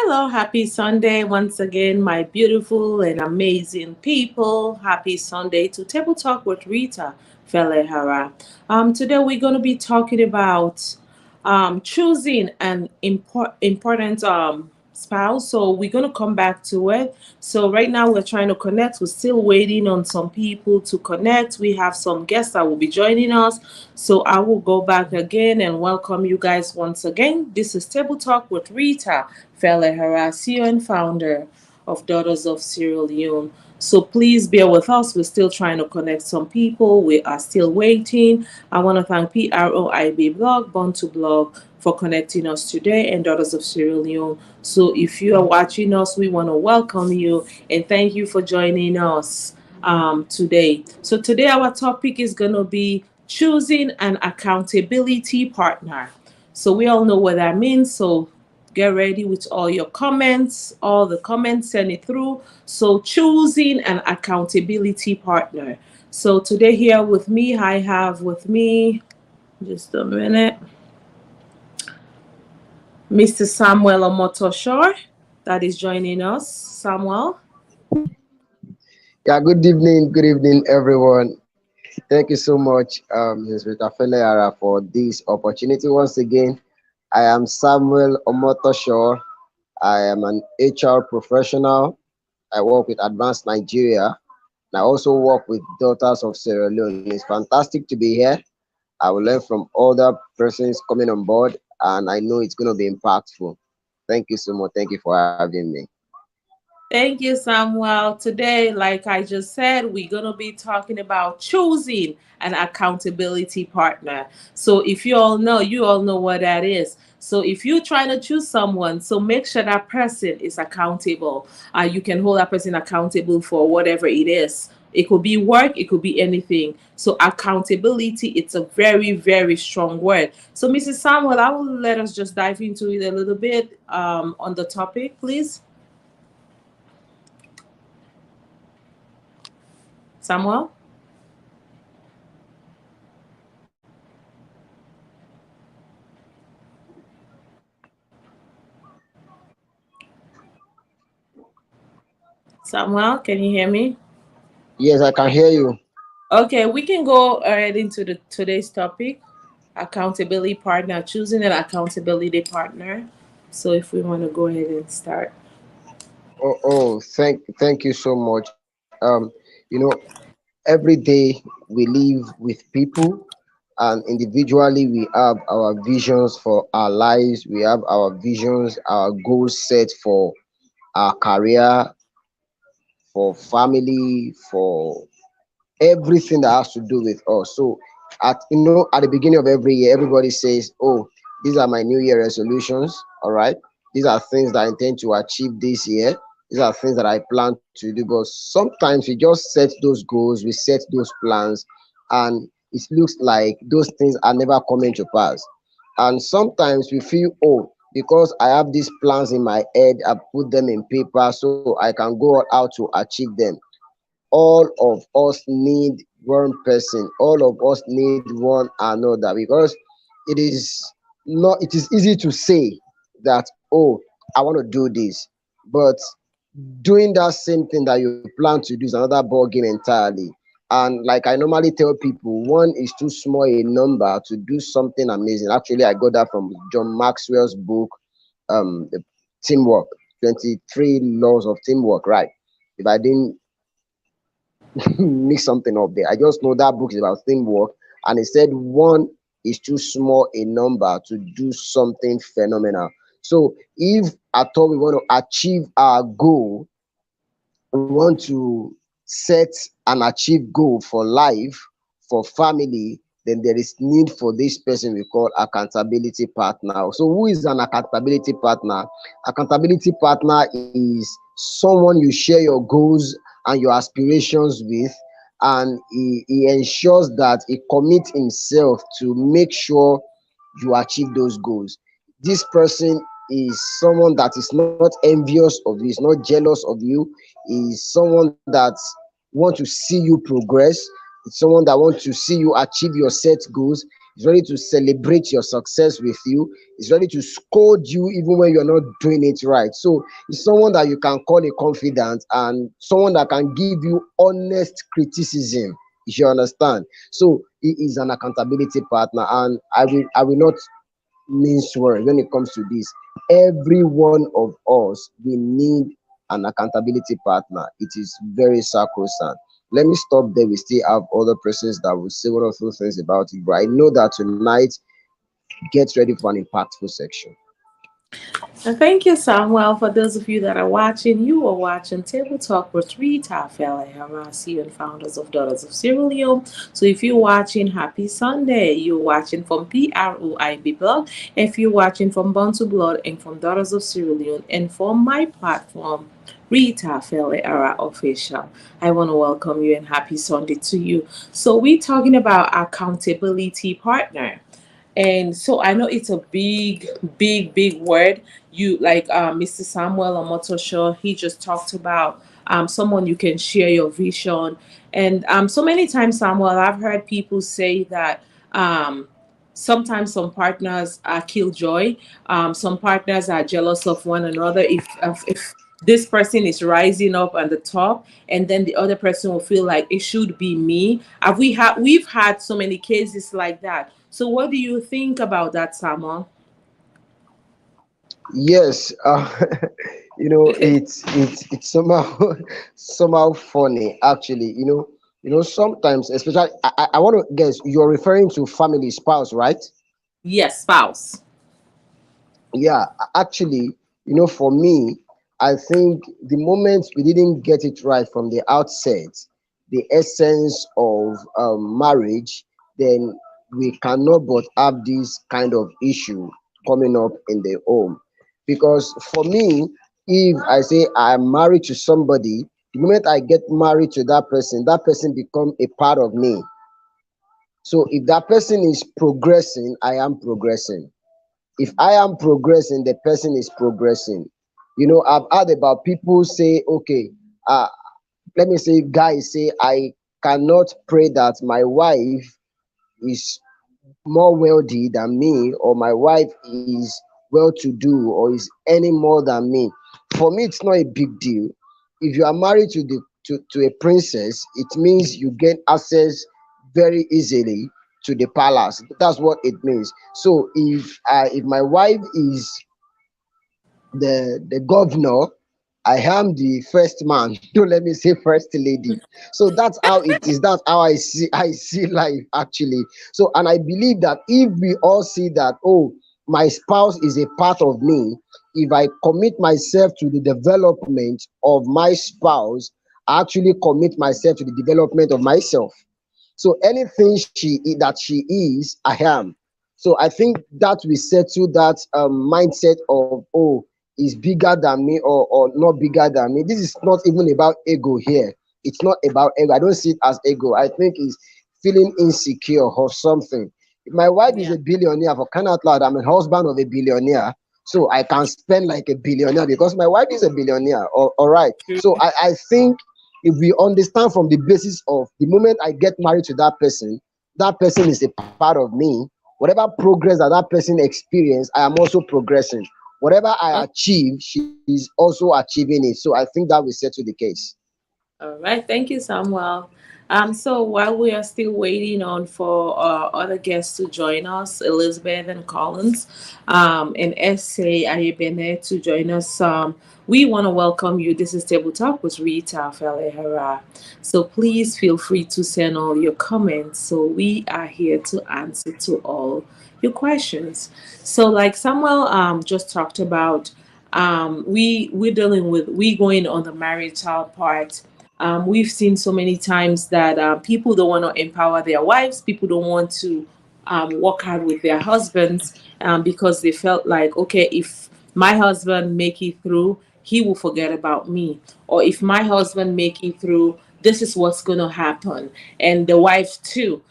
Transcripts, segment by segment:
Hello, happy Sunday once again, my beautiful and amazing people. Happy Sunday to Table Talk with Rita Felehara. Today we're going to be talking about choosing an important spouse. So we're going to come back to it. So right now we're trying to connect. We're still waiting on some people to connect. We have some guests that will be joining us. So I will go back again and welcome you guys once again. This is Table Talk with Rita Felehara, CEO and founder of Daughters of Sierra Leone. So please bear with us. We're still trying to connect some people. We are still waiting. I want to thank PROIB Blog, Born to Blog, for connecting us today and Daughters of Sierra Leone. So if you are watching us, we want to welcome you and thank you for joining us today. So today our topic is going to be choosing an accountability partner. So we all know what that means. So get ready with all your comments, all the comments, send it through. So choosing an accountability partner. So today here with me, I have with me, just a minute, Mr. Samuel Omotoshore that is joining us. Samuel. Yeah, good evening, everyone. Thank you so much, Ms. Rita Feleara, for this opportunity. Once again, I am Samuel Omotosho. I am an HR professional. I work with Advanced Nigeria, and I also work with Daughters of Sierra Leone. It's fantastic to be here. I will learn from other persons coming on board, and I know it's going to be impactful. Thank you so much. Thank you for having me. Thank you, Samuel. Today, like I just said, we're going to be talking about choosing an accountability partner. So, if you all know what that is. So, if you're trying to choose someone, so make sure that person is accountable. You can hold that person accountable for whatever it is. It could be work, it could be anything. So, accountability, it's a very, very strong word. So, Mrs. Samuel, I will let us just dive into it a little bit on the topic, please. Samuel? Samuel, can you hear me? Yes, I can hear you. Okay, we can go ahead into the today's topic, accountability partner, choosing an accountability partner. So if we want to go ahead and start. Thank you so much. Every day we live with people, and individually we have our visions for our lives. We have our visions, our goals set for our career, for family, for everything that has to do with us. So at the beginning of every year, everybody says, "Oh, these are my New Year resolutions." All right, these are things that I intend to achieve this year. These are things that I plan to do. But sometimes we just set those goals, we set those plans, and it looks like those things are never coming to pass. And sometimes we feel, oh, because I have these plans in my head, I put them in paper so I can go out to achieve them. All of us need one person, all of us need one another, because it is not it is easy to say that, oh, I want to do this, but doing that same thing that you plan to do is another ball game entirely. And like I normally tell people, one is too small a number to do something amazing. Actually, I got that from John Maxwell's book, the teamwork, 23 laws of teamwork, right? If I didn't mix something up there. I just know that book is about teamwork, and it said one is too small a number to do something phenomenal. So if at all we want to achieve our goal, we want to set and achieve goal for life, for family, then there is need for this person we call accountability partner. So who is an accountability partner? Accountability partner is someone you share your goals and your aspirations with, and he ensures that he commits himself to make sure you achieve those goals. This person is someone that is not envious of you, is not jealous of you, is someone that want to see you progress. It's someone that wants to see you achieve your set goals. Is ready to celebrate your success with you, is ready to scold you even when you're not doing it right. So it's someone that you can call a confidant, and someone that can give you honest criticism, if you understand. So he is an accountability partner, and I will not mince words when it comes to this. Every one of us, we need an accountability partner. It is very sacrosanct. Let me stop there. We still have other persons that will say one or two things about it, but I know that tonight, get ready for an impactful section. And thank you, Samuel. For those of you that are watching, you are watching Table Talk with Rita Fela CEO and founders of Daughters of Sierra Leone. So if you're watching, happy Sunday. You're watching from PROIB Blog. If you're watching from Bantu Blood and from Daughters of Sierra Leone and from my platform, Rita Fela Official. I want to welcome you and happy Sunday to you. So we're talking about accountability partner. And so I know it's a big, big, big word. You like Mr. Samuel Omotosho, he just talked about someone you can share your vision. And so many times, Samuel, I've heard people say that sometimes some partners are killjoy. Some partners are jealous of one another. If this person is rising up on the top, and then the other person will feel like it should be me. We've had so many cases like that. So what do you think about that, Samuel? Yes, it's somehow somehow funny actually. Sometimes, especially, I want to guess you're referring to family spouse, right? Yes, spouse. Yeah, actually, for me, I think the moment we didn't get it right from the outset, the essence of marriage, then we cannot but have this kind of issue coming up in the home. Because for me, if I say I'm married to somebody, the moment I get married to that person become a part of me. So if that person is progressing, I am progressing. If I am progressing, the person is progressing. I've heard about people say, okay, uh, let me say, guys say, I cannot pray that my wife is more wealthy than me, or my wife is well to do, or is earning more than me. For me, it's not a big deal. If you are married to a princess, it means you gain access very easily to the palace. That's what it means. So if my wife is the governor, I am the first man. Don't let me say first lady. So that's how it is. That's how I see life actually. So, and I believe that if we all see that, oh, my spouse is a part of me, if I commit myself to the development of my spouse, I actually commit myself to the development of myself. So anything that she is, I am. So I think that we settle that mindset of, oh, is bigger than me, or not bigger than me. This is not even about ego here. It's not about ego. I don't see it as ego. I think it's feeling insecure or something. If my wife is Yeah. a billionaire, for crying out loud, I'm a husband of a billionaire. So I can spend like a billionaire because my wife is a billionaire. All right. So I think if we understand from the basis of the moment I get married to that person is a part of me. Whatever progress that person experience, I am also progressing. Whatever I achieve, she is also achieving it. So I think that will settle the case. All right, thank you, Samuel. So while we are still waiting on for other guests to join us, Elizabeth and Collins, and Essay Ayebene to join us, we want to welcome you. This is Table Talk with Rita Felehara. So please feel free to send all your comments. So we are here to answer to all your questions. So like Samuel just talked about, we're dealing with we going on the marital part. We've seen so many times that people don't want to empower their wives. People don't want to work hard with their husbands because they felt like, okay, if my husband make it through, he will forget about me. Or if my husband make it through, this is what's going to happen. And the wife too.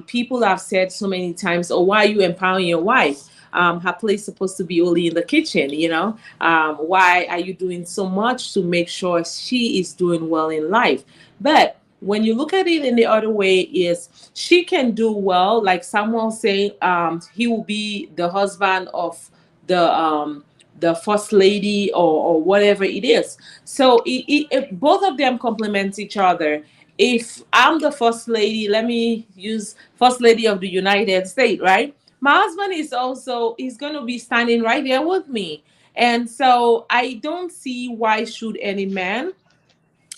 People have said so many times, oh, why are you empowering your wife? Her place is supposed to be only in the kitchen, you know? Why are you doing so much to make sure she is doing well in life? But when you look at it in the other way, is she can do well, like someone saying he will be the husband of the first lady, or whatever it is. So both of them complement each other. If I'm the first lady, let me use first lady of the United States, right? My husband is also, he's going to be standing right there with me. And so I don't see why should any man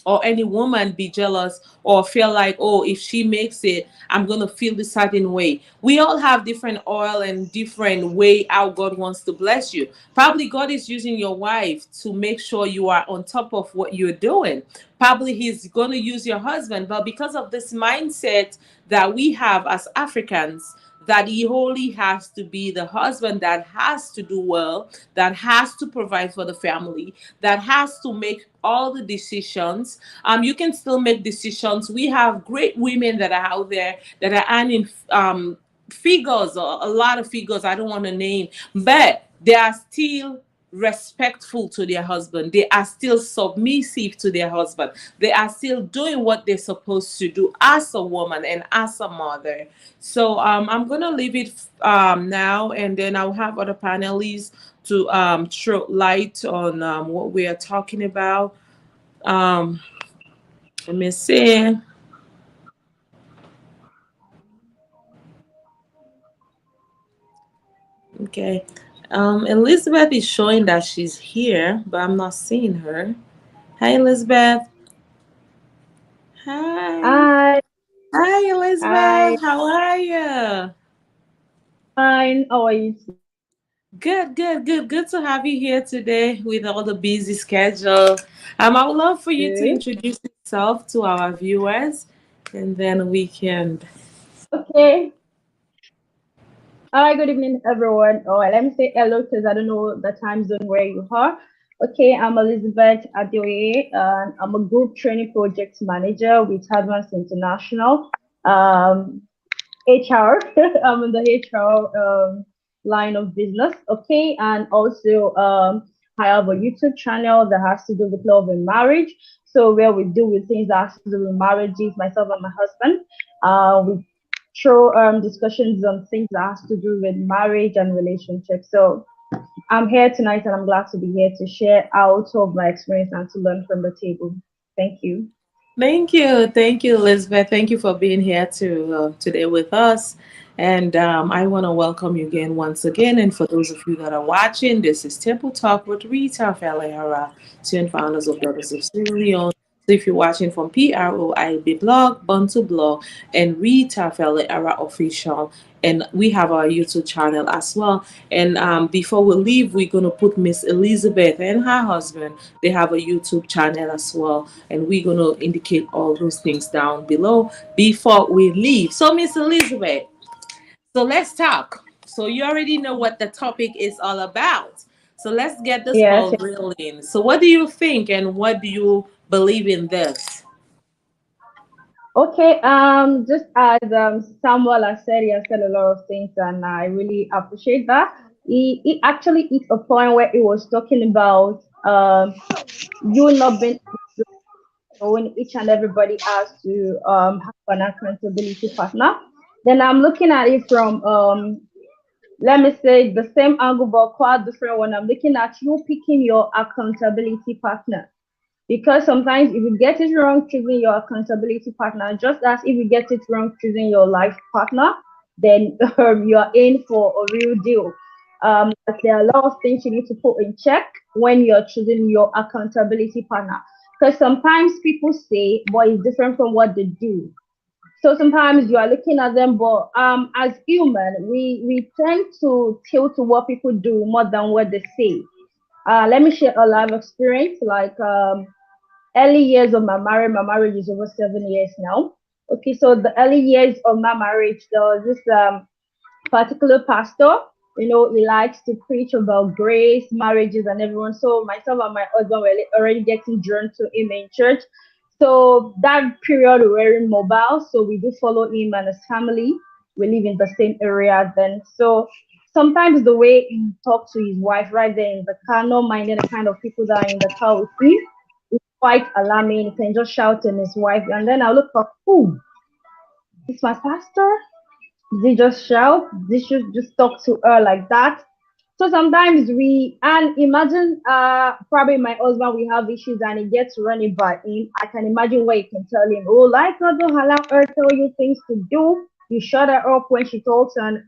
or any woman be jealous or feel like, oh, if she makes it, I'm going to feel the certain way. We all have different oil and different way how God wants to bless you. Probably God is using your wife to make sure you are on top of what you're doing. Probably he's going to use your husband, but because of this mindset that we have as Africans, that he only has to be the husband that has to do well, that has to provide for the family, that has to make all the decisions. You can still make decisions. We have great women that are out there that are earning figures, or a lot of figures I don't want to name, but they are still respectful to their husband. They are still submissive to their husband. They are still doing what they're supposed to do as a woman and as a mother. So I'm gonna leave it now, and then I'll have other panelists to throw light on what we are talking about. Um, Let me see. Okay. Elizabeth is showing that she's here, but I'm not seeing her. Hi, Elizabeth. Hi. Hi, Hi, hi, Elizabeth. How are you? fine. How are you? Good, good, good. Good to have you here today with all the busy schedule. I would love for you to Too? introduce yourself to our viewers, and then we can. Okay. Hi, good evening, everyone. Oh, let me say hello because I don't know the time zone where you are. Okay, I'm Elizabeth Adeoye, and I'm a group training project manager with Advance International. Um, HR. I'm in the HR line of business. Okay, and also I have a YouTube channel that has to do with love and marriage. So where we do with things that has to do with marriages, myself and my husband. We throw discussions on things that has to do with marriage and relationships. So I'm here tonight, and I'm glad to be here to share out of my experience and to learn from the table. Thank you. Thank you, Elizabeth. Thank you for being here today with us. And I want to welcome you again, once again. And for those of you that are watching, this is Temple Talk with Rita Falehara, twin founders of Daughters of Sierra Leone. So if you're watching from PROIB blog, Bantu blog, and Rita Falehara official, and we have our YouTube channel as well. And before we leave, we're going to put Miss Elizabeth and her husband. They have a YouTube channel as well, and we're going to indicate all those things down below before we leave. So, Miss Elizabeth, so let's talk. So you already know what the topic is all about. So let's get this Yes. ball rolling. So what do you think, and what do you believe in this? Okay, just as Samuel has said, he has said a lot of things, and I really appreciate that. He actually hit a point where he was talking about you not being when each and everybody has to have an accountability partner. Then I'm looking at it from let me say the same angle but quite different one. I'm looking at you picking your accountability partner. Because sometimes if you get it wrong choosing your accountability partner, just as if you get it wrong choosing your life partner, then you are in for a real deal. But there are a lot of things you need to put in check when you're choosing your accountability partner. Because sometimes people say, but it's different from what they do. So sometimes you are looking at them, but as human, we tend to tilt to what people do more than what they say. Let me share a life experience. Like early years of my marriage is over 7 years now. Okay, so the early years of my marriage, there was this particular pastor. He likes to preach about grace, marriages, and everyone. So myself and my husband were already getting drawn to him in church. So that period we were in mobile, so we do follow him and his family. We live in the same area then. So sometimes the way he talked to his wife right there in the car, not minding the kind of people that are in the car with him, quite alarming. He can just shout on his wife, and then I look up, who is my pastor? Did he just shout? Did she just talk to her like that? So sometimes and imagine probably my husband we have issues and he gets running by him. I can imagine where you can tell him, oh, like not to allow her tell you things to do. You shut her up when she talks, and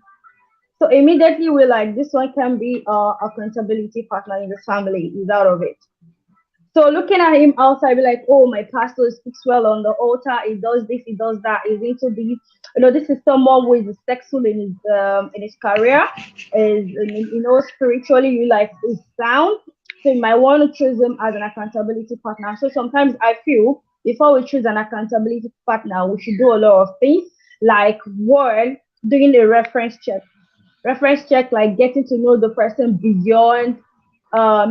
so immediately we're like, this one can be accountability partner in the family. He's out of it. So looking at him outside, be like, oh, my pastor speaks well on the altar. He does this, he does that. He's into the, this is someone who is successful in his career. Is spiritually, you like is sound. So you might want to choose him as an accountability partner. So sometimes I feel before we choose an accountability partner, we should do a lot of things. Like one, doing a reference check. Reference check, like getting to know the person beyond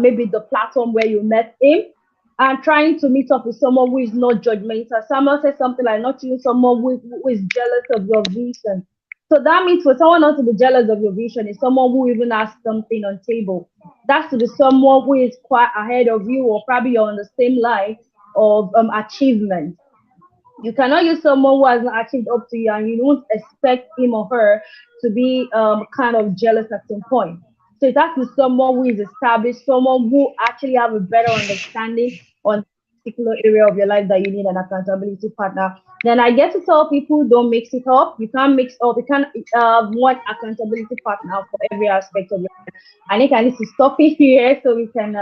maybe the platform where you met him, and trying to meet up with someone who is not judgmental. Someone said something like not choosing someone who is jealous of your vision. So that means for someone not to be jealous of your vision is someone who even has something on table. That's to be someone who is quite ahead of you, or probably you're on the same line of achievement. You cannot use someone who has not achieved up to you, and you don't expect him or her to be kind of jealous at some point. So it has to be someone who is established, someone who actually have a better understanding on a particular area of your life that you need an accountability partner. Then I get to tell people, don't mix it up. You can't mix up. You can't one accountability partner for every aspect of your life. I think I need to stop it here so we can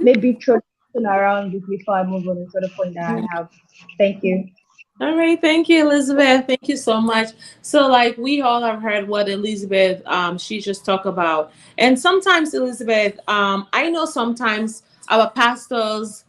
maybe throw around it before I move on to the point that I have. Thank you. All right, thank you, Elizabeth. Thank you so much. So, like, we all have heard what Elizabeth she just talked about, and sometimes Elizabeth, I know sometimes our pastors,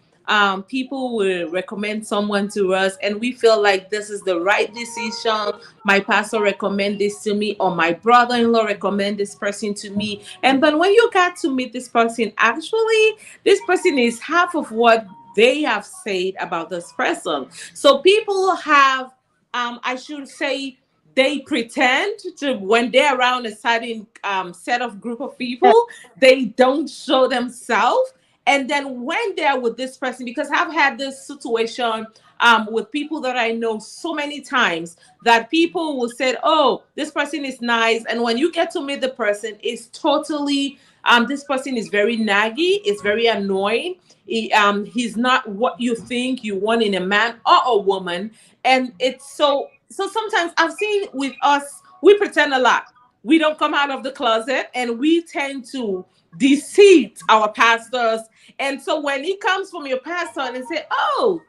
people will recommend someone to us, and we feel like this is the right decision. My pastor recommend this to me, or my brother-in-law recommend this person to me, and then when you got to meet this person, actually, this person is half of what they have said about this person. So people have, I should say, they pretend to, when they're around a certain set of group of people, they don't show themselves. And then when they're with this person, because I've had this situation with people that I know so many times, that people will say, oh, this person is nice. And when you get to meet the person, it's totally, this person is very naggy, it's very annoying. He's not what you think you want in a man or a woman. And it's so sometimes I've seen with us, we pretend a lot. We don't come out of the closet, and we tend to deceive our pastors. And so when it comes from your pastor and they say, oh,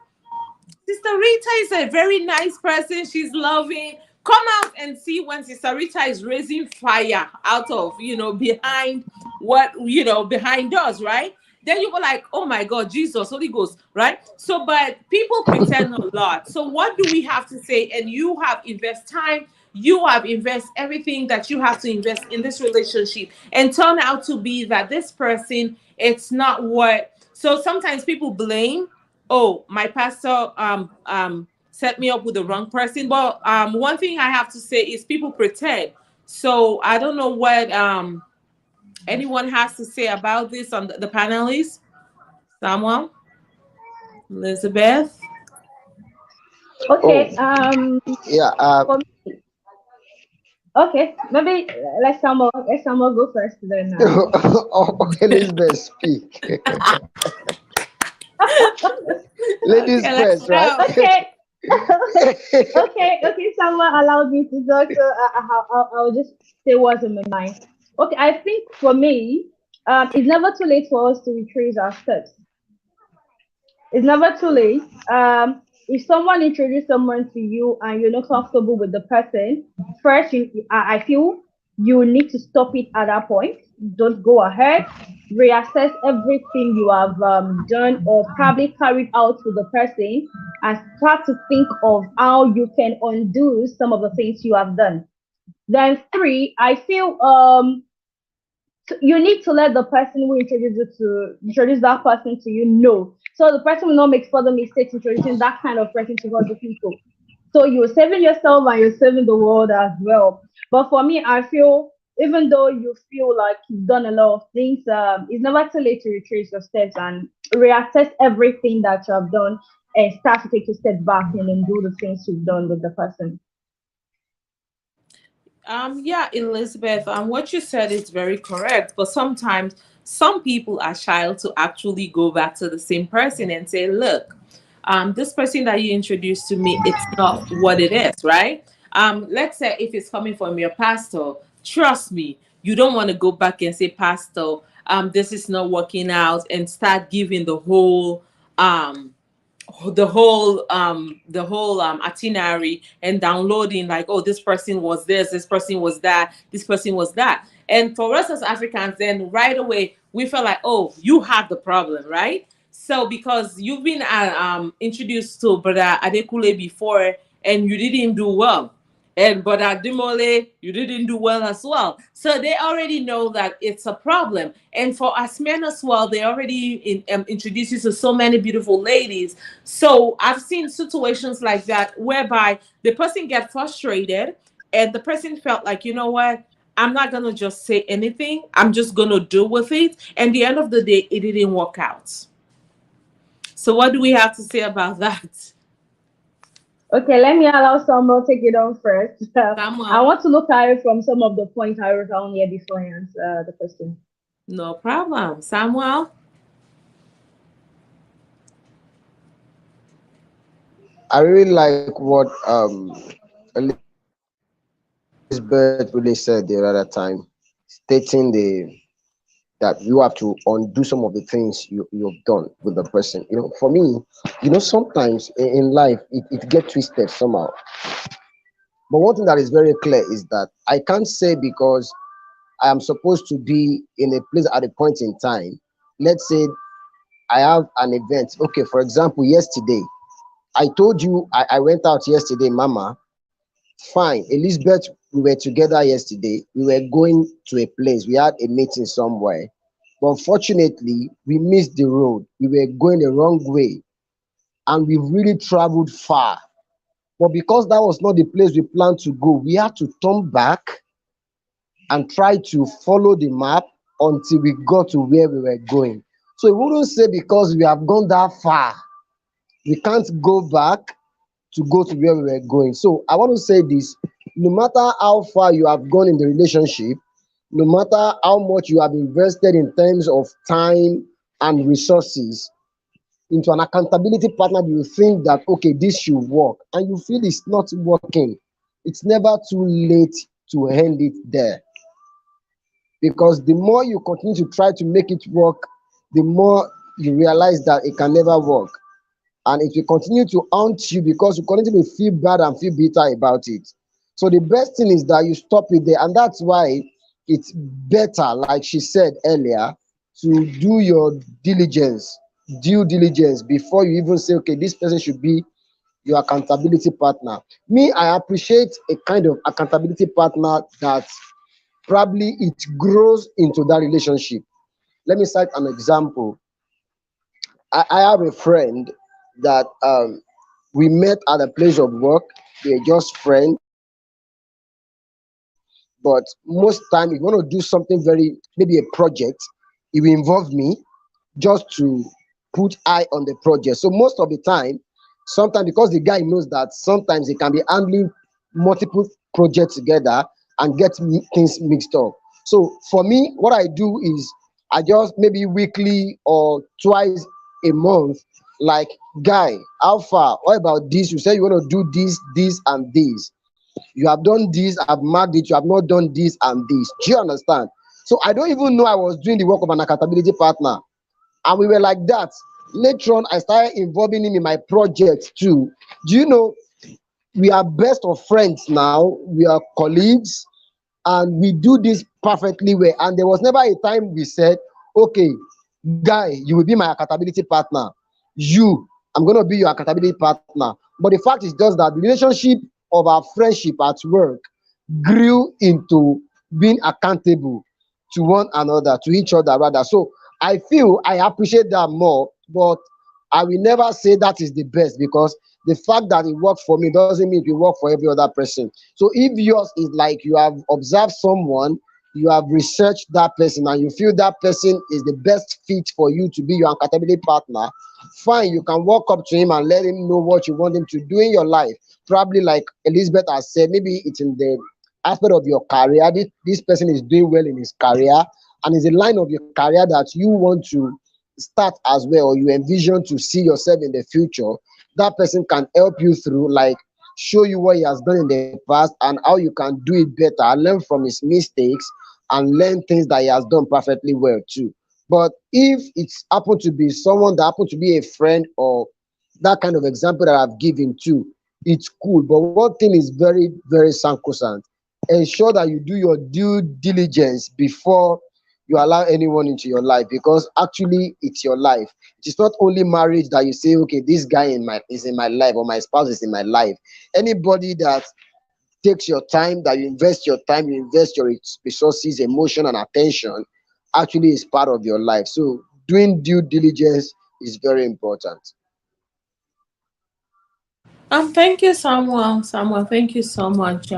Sister Rita is a very nice person, she's loving, come out and see when Sister Rita is raising fire out of, behind behind us, right? Then you were like, oh my God, Jesus, Holy Ghost, right? So, but people pretend a lot. So what do we have to say? And you have invest time, you have invest everything that you have to invest in this relationship, and turn out to be that this person, it's not what. So sometimes people blame, oh, my pastor set me up with the wrong person. But one thing I have to say is people pretend. So I don't know what anyone has to say about this on the panelists. Someone? Elizabeth? Okay. Yeah. Okay. Maybe let someone go first then. Okay, Elizabeth, speak. Ladies Okay, first, right? Okay. Okay. Someone allowed me to talk, so I'll just say what's in my mind. Okay, I think for me, it's never too late for us to retrace our steps. It's never too late. If someone introduced someone to you and you're not comfortable with the person, first, I feel you need to stop it at that point. Don't go ahead. Reassess everything you have done or probably carried out with the person, and start to think of how you can undo some of the things you have done. Then three, I feel you need to let the person who introduce that person to you know, so the person will not make further mistakes introducing that kind of person to other people. So you're saving yourself and you're saving the world as well. But for me, I feel even though you feel like you've done a lot of things, it's never too late to retrace your steps and reassess everything that you have done and start to take a step back and then do the things you've done with the person. Yeah, Elizabeth, what you said is very correct. But sometimes some people are shy to actually go back to the same person and say, look, this person that you introduced to me, it's not what it is, right? Let's say if it's coming from your pastor, trust me, you don't want to go back and say, Pastor, this is not working out, and start giving um the whole itinerary and downloading, like, oh, this person was this person was that, this person was that. And for us as Africans, then right away we felt like, oh, you have the problem, right? So because you've been introduced to Brother Adekule before and you didn't do well, and but at Dimole, you didn't do well as well. So they already know that it's a problem. And for us men as well, they already introduce you to so many beautiful ladies. So I've seen situations like that whereby the person get frustrated and the person felt like, you know what? I'm not gonna just say anything. I'm just gonna deal with it. And the end of the day, it didn't work out. So what do we have to say about that? Okay, let me allow someone take it on first. I Samuel, want to look at it from some of the points I wrote down here before I answer the question. no problem. Samuel. I really like what Elizabeth really said the other time, stating that you have to undo some of the things you've done with the person. For me, sometimes in life it get twisted somehow. But one thing that is very clear is that I can't say because I am supposed to be in a place at a point in time. Let's say I have an event. Okay, for example, yesterday, I told you I went out yesterday, Mama. Fine. Elizabeth, we were together yesterday. We were going to a place. We had a meeting somewhere. But unfortunately, we missed the road. We were going the wrong way and we really traveled far. But because that was not the place we planned to go, we had to turn back and try to follow the map until we got to where we were going. So we wouldn't say because we have gone that far, we can't go back to go to where we were going. So I want to say this: no matter how far you have gone in the relationship, no matter how much you have invested in terms of time and resources into an accountability partner, you think that okay, this should work, and you feel it's not working, it's never too late to end it there. Because the more you continue to try to make it work, the more you realize that it can never work. And it will continue to haunt you because you continue to feel bad and feel bitter about it. So the best thing is that you stop it there. And that's why it's better, like she said earlier, to do your due diligence before you even say, okay, this person should be your accountability partner. Me, I appreciate a kind of accountability partner that probably it grows into that relationship. Let me cite an example. I have a friend that we met at a place of work. We are just friends, but most time if you want to do something very, maybe a project, it will involve me just to put eye on the project. So most of the time, sometimes because the guy knows that sometimes he can be handling multiple projects together and get things mixed up. So for me, what I do is I just maybe weekly or twice a month, like, guy, how far? What about this? You said you want to do this, and this. You have done this, I've marked it, you have not done this and this. Do you understand? So I don't even know I was doing the work of an accountability partner. And we were like that. Later on, I started involving him in my project too. Do you know, we are best of friends now, we are colleagues, and we do this perfectly well. And there was never a time we said, okay, guy, you will be my accountability partner. You, I'm going to be your accountability partner. But the fact is just that the relationship of our friendship at work grew into being accountable to one another, to each other rather. So I feel I appreciate that more, but I will never say that is the best because the fact that it works for me doesn't mean it will work for every other person. So if yours is like you have observed someone, you have researched that person and you feel that person is the best fit for you to be your accountability partner, fine, you can walk up to him and let him know what you want him to do in your life. Probably like Elizabeth has said, maybe it's in the aspect of your career. This person is doing well in his career and is a line of your career that you want to start as well, or you envision to see yourself in the future. That person can help you through, like show you what he has done in the past and how you can do it better, learn from his mistakes, and learn things that he has done perfectly well too. But if it's happened to be someone that happened to be a friend, or that kind of example that I've given too, it's cool. But one thing is very, very sacrosanct. Ensure that you do your due diligence before you allow anyone into your life, because actually it's your life. It is not only marriage that you say, okay, this guy is in my life, or my spouse is in my life. Anybody that takes your time, that you invest your resources, emotion, and attention, actually is part of your life. So doing due diligence is very important. Thank you, Samuel. Samuel, thank you so much.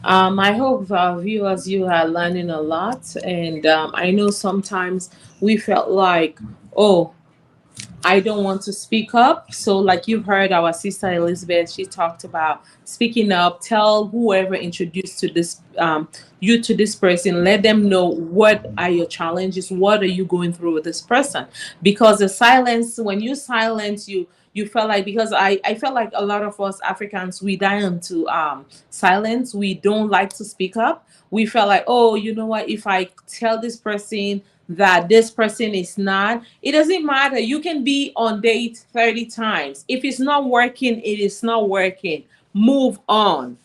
I hope viewers, you are learning a lot, and I know sometimes we felt like, oh, I don't want to speak up. So, like you heard our sister Elizabeth, she talked about speaking up. Tell whoever introduced to this you to this person. Let them know what are your challenges. What are you going through with this person? Because the silence, when you silence, you felt like, because I felt like a lot of us Africans, we die into silence. We don't like to speak up. We felt like, oh, you know what? If I tell this person that this person is not, it doesn't matter. You can be on date 30 times. If it's not working, it is not working. Move on.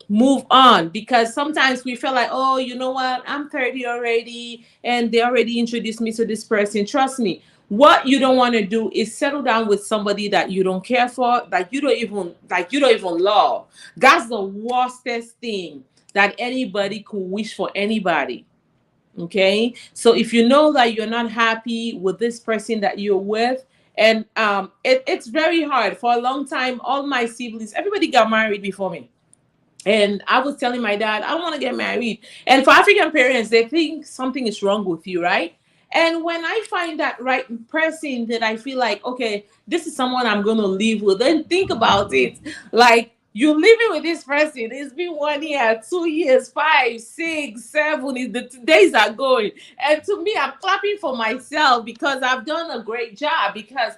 Move on, because sometimes we feel like, oh, you know what, I'm 30 already and they already introduced me to this person. Trust me, what you don't want to do is settle down with somebody that you don't care for, that you don't even love. That's the worstest thing that anybody could wish for anybody. Okay, so if you know that you're not happy with this person that you're with, and it's very hard. For a long time, all my siblings, everybody got married before me, and I was telling my dad, I don't want to get married. And for African parents, they think something is wrong with you, right? And when I find that right person, that I feel like, okay, this is someone I'm going to live with, then think about it. Like, you're living with this person. It's been 1 year, 2 years, 5, 6, 7. The days are going. And to me, I'm clapping for myself because I've done a great job. Because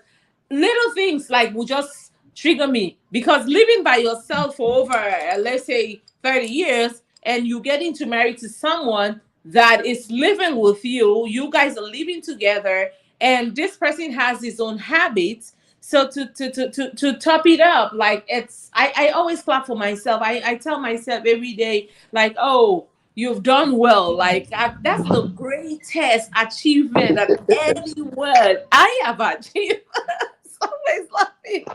little things like will just trigger me, because living by yourself for over let's say 30 years, and you getting to marry to someone that is living with you, you guys are living together, and this person has his own habits. So to top it up, like, I always clap for myself. I tell myself every day, like, oh, you've done well. Like, that's the greatest achievement that anyone I have achieved. Always laughing.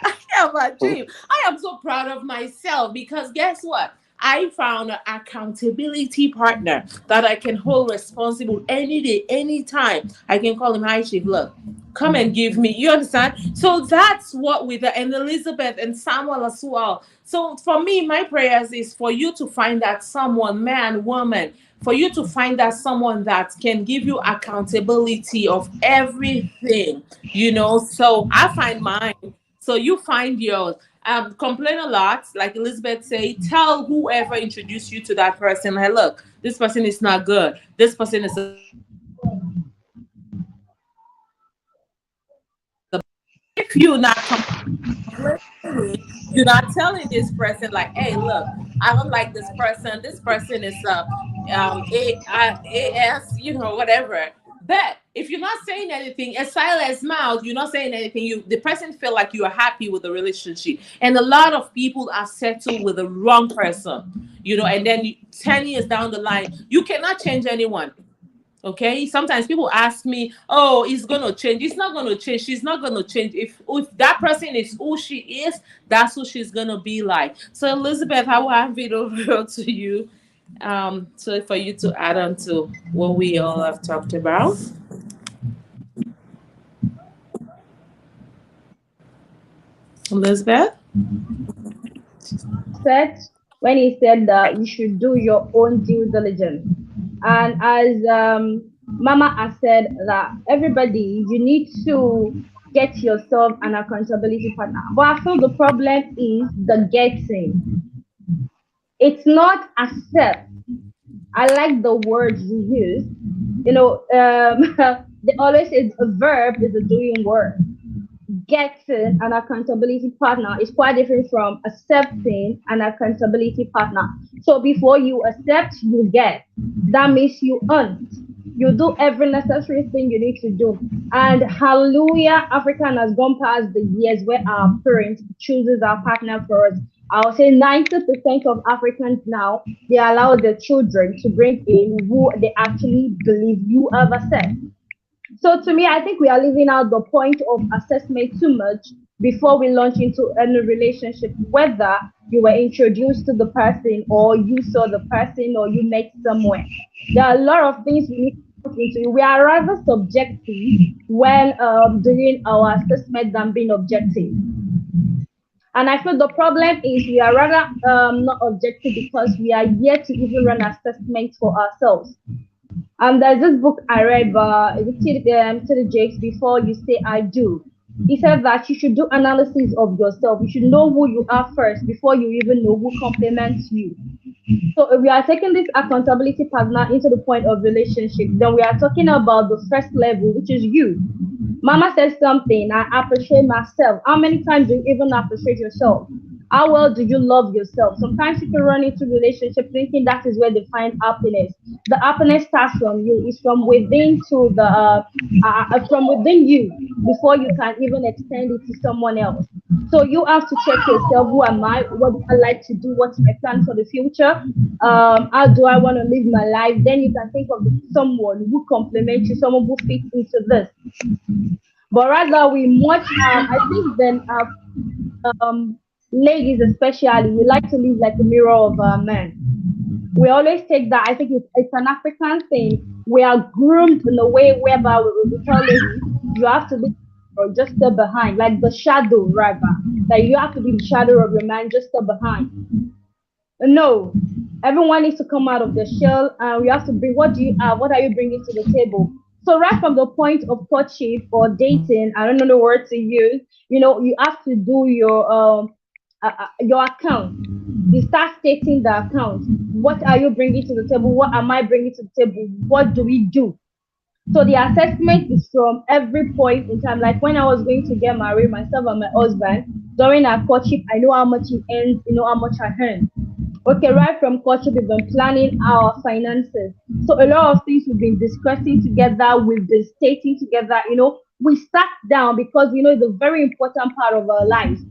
I have a dream. I am so proud of myself, because guess what? I found an accountability partner that I can hold responsible any day, anytime. I can call him, hi, Chief, look, come and give me. You understand? So that's what with the, and Elizabeth and Samuel as well. So for me, my prayers is for you to find that someone, man, woman, for you to find that someone that can give you accountability of everything, So I find mine. So you find yours. Complain a lot, like Elizabeth say. Tell whoever introduced you to that person, hey, look, this person is not good. This person is a if you're not complaining, you're not telling this person like, hey, look, I don't like this person. This person is AS, whatever. But if you're not saying anything, a silent mouth, you're not saying anything, the person feel like you are happy with the relationship. And a lot of people are settled with the wrong person, and then 10 years down the line, you cannot change anyone. Okay, sometimes people ask me, oh, it's gonna change. It's not gonna change. She's not gonna change. If that person is who she is, that's who she's gonna be like. So Elizabeth, I will hand it over to you, so for you to add on to what we all have talked about. Elizabeth. Set. when he said that you should do your own due diligence. And as Mama has said, that everybody, you need to get yourself an accountability partner. But I feel the problem is the getting. It's not accept. I like the words you use. You know, they always say a verb is a doing word. Getting an accountability partner is quite different from accepting an accountability partner. So before you accept, you get. That means you earn. You do every necessary thing you need to do. And hallelujah, African has gone past the years where our parents chooses our partner for us. I'll say 90% of Africans now, they allow their children to bring in who they actually believe you have accept. So to me, I think we are leaving out the point of assessment too much before we launch into any relationship, whether you were introduced to the person or you saw the person or you met somewhere. There are a lot of things we need to look into. We are rather subjective when doing our assessment than being objective. And I feel the problem is we are rather not objective because we are yet to even run assessments for ourselves. There's this book I read by T.D. Jakes, Before You Say I Do. He said that you should do analysis of yourself. You should know who you are first before you even know who complements you. So if we are taking this accountability partner into the point of relationship, then we are talking about the first level, which is you. Mama says something, I appreciate myself. How many times do you even appreciate yourself? How well do you love yourself? Sometimes people run into relationship thinking that is where they find happiness. The happiness starts from you. It's from within to the from within you before you can even extend it to someone else. So you have to check yourself. Who am I? What do I like to do? What's my plan for the future? How do I want to live my life? Then you can think of someone who complements you, someone who fits into this. But rather, we much I think then ladies especially, we like to live like a mirror of men. We always take that. I think it's an African thing. We are groomed in a way whereby we tell ladies, you have to be or just stay behind, like the shadow rather. That you have to be the shadow of your man, just stay behind. No, everyone needs to come out of the shell, and we have to bring. What do you have? What are you bringing to the table? So right from the point of courtship or dating, I don't know the word to use. You know, you have to do your account. You start stating the account. What are you bringing to the table? What am I bringing to the table? What do we do? So the assessment is from every point in time. Like when I was going to get married, myself and my husband, during our courtship, I know how much he earns, you know how much I earn. Okay, right from courtship, we've been planning our finances. So a lot of things we've been discussing together, we've been stating together, you know, we sat down because we know it's a very important part of our lives.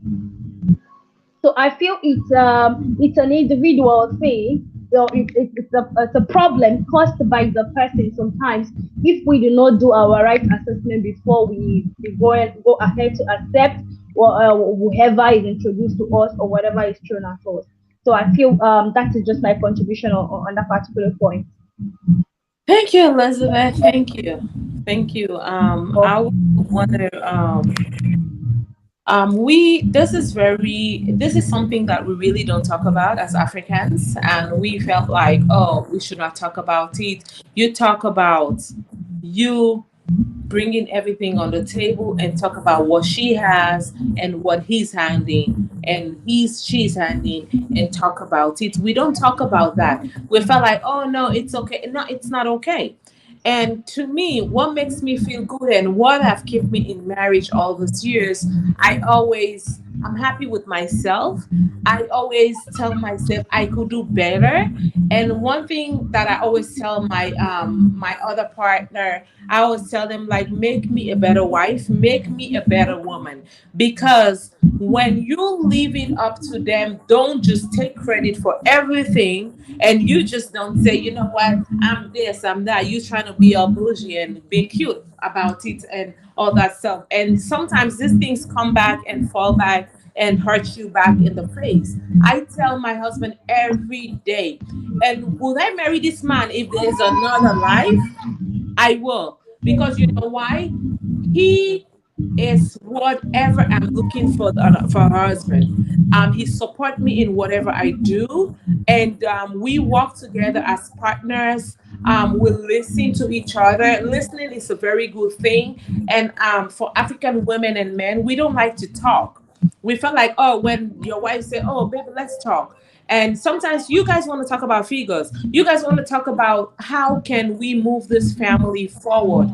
So I feel it's an individual thing. So it's a problem caused by the person sometimes if we do not do our right assessment before we go ahead to accept whoever is introduced to us or whatever is thrown at us. So I feel that is just my contribution on that particular point. Thank you, Elizabeth. Thank you. Thank you. I would wonder this is something that we really don't talk about as Africans, and we felt like, oh, we should not talk about it. You talk about you bringing everything on the table and talk about what she has and what he's handing and she's handing and talk about it. We don't talk about that. We felt like, oh no, it's okay. No, it's not okay. And to me, what makes me feel good and what have kept me in marriage all these years, I'm happy with myself. I always tell myself I could do better. And one thing that I always tell my other partner, I always tell them, like, make me a better wife, make me a better woman. Because when you leave it up to them, don't just take credit for everything, and you just don't say, you know what, I'm this, I'm that. You trying to be all bougie and be cute about it and all that stuff. And sometimes these things come back and fall back and hurt you back in the face. I tell my husband every day, and would I marry this man if there's another life? I will. Because you know why? He is whatever I'm looking for a husband. He support me in whatever I do, and we work together as partners. We listen to each other. Listening is a very good thing, and for African women and men, we don't like to talk. We felt like, oh, when your wife say, oh baby, let's talk, and sometimes you guys want to talk about figures, you guys want to talk about how can we move this family forward,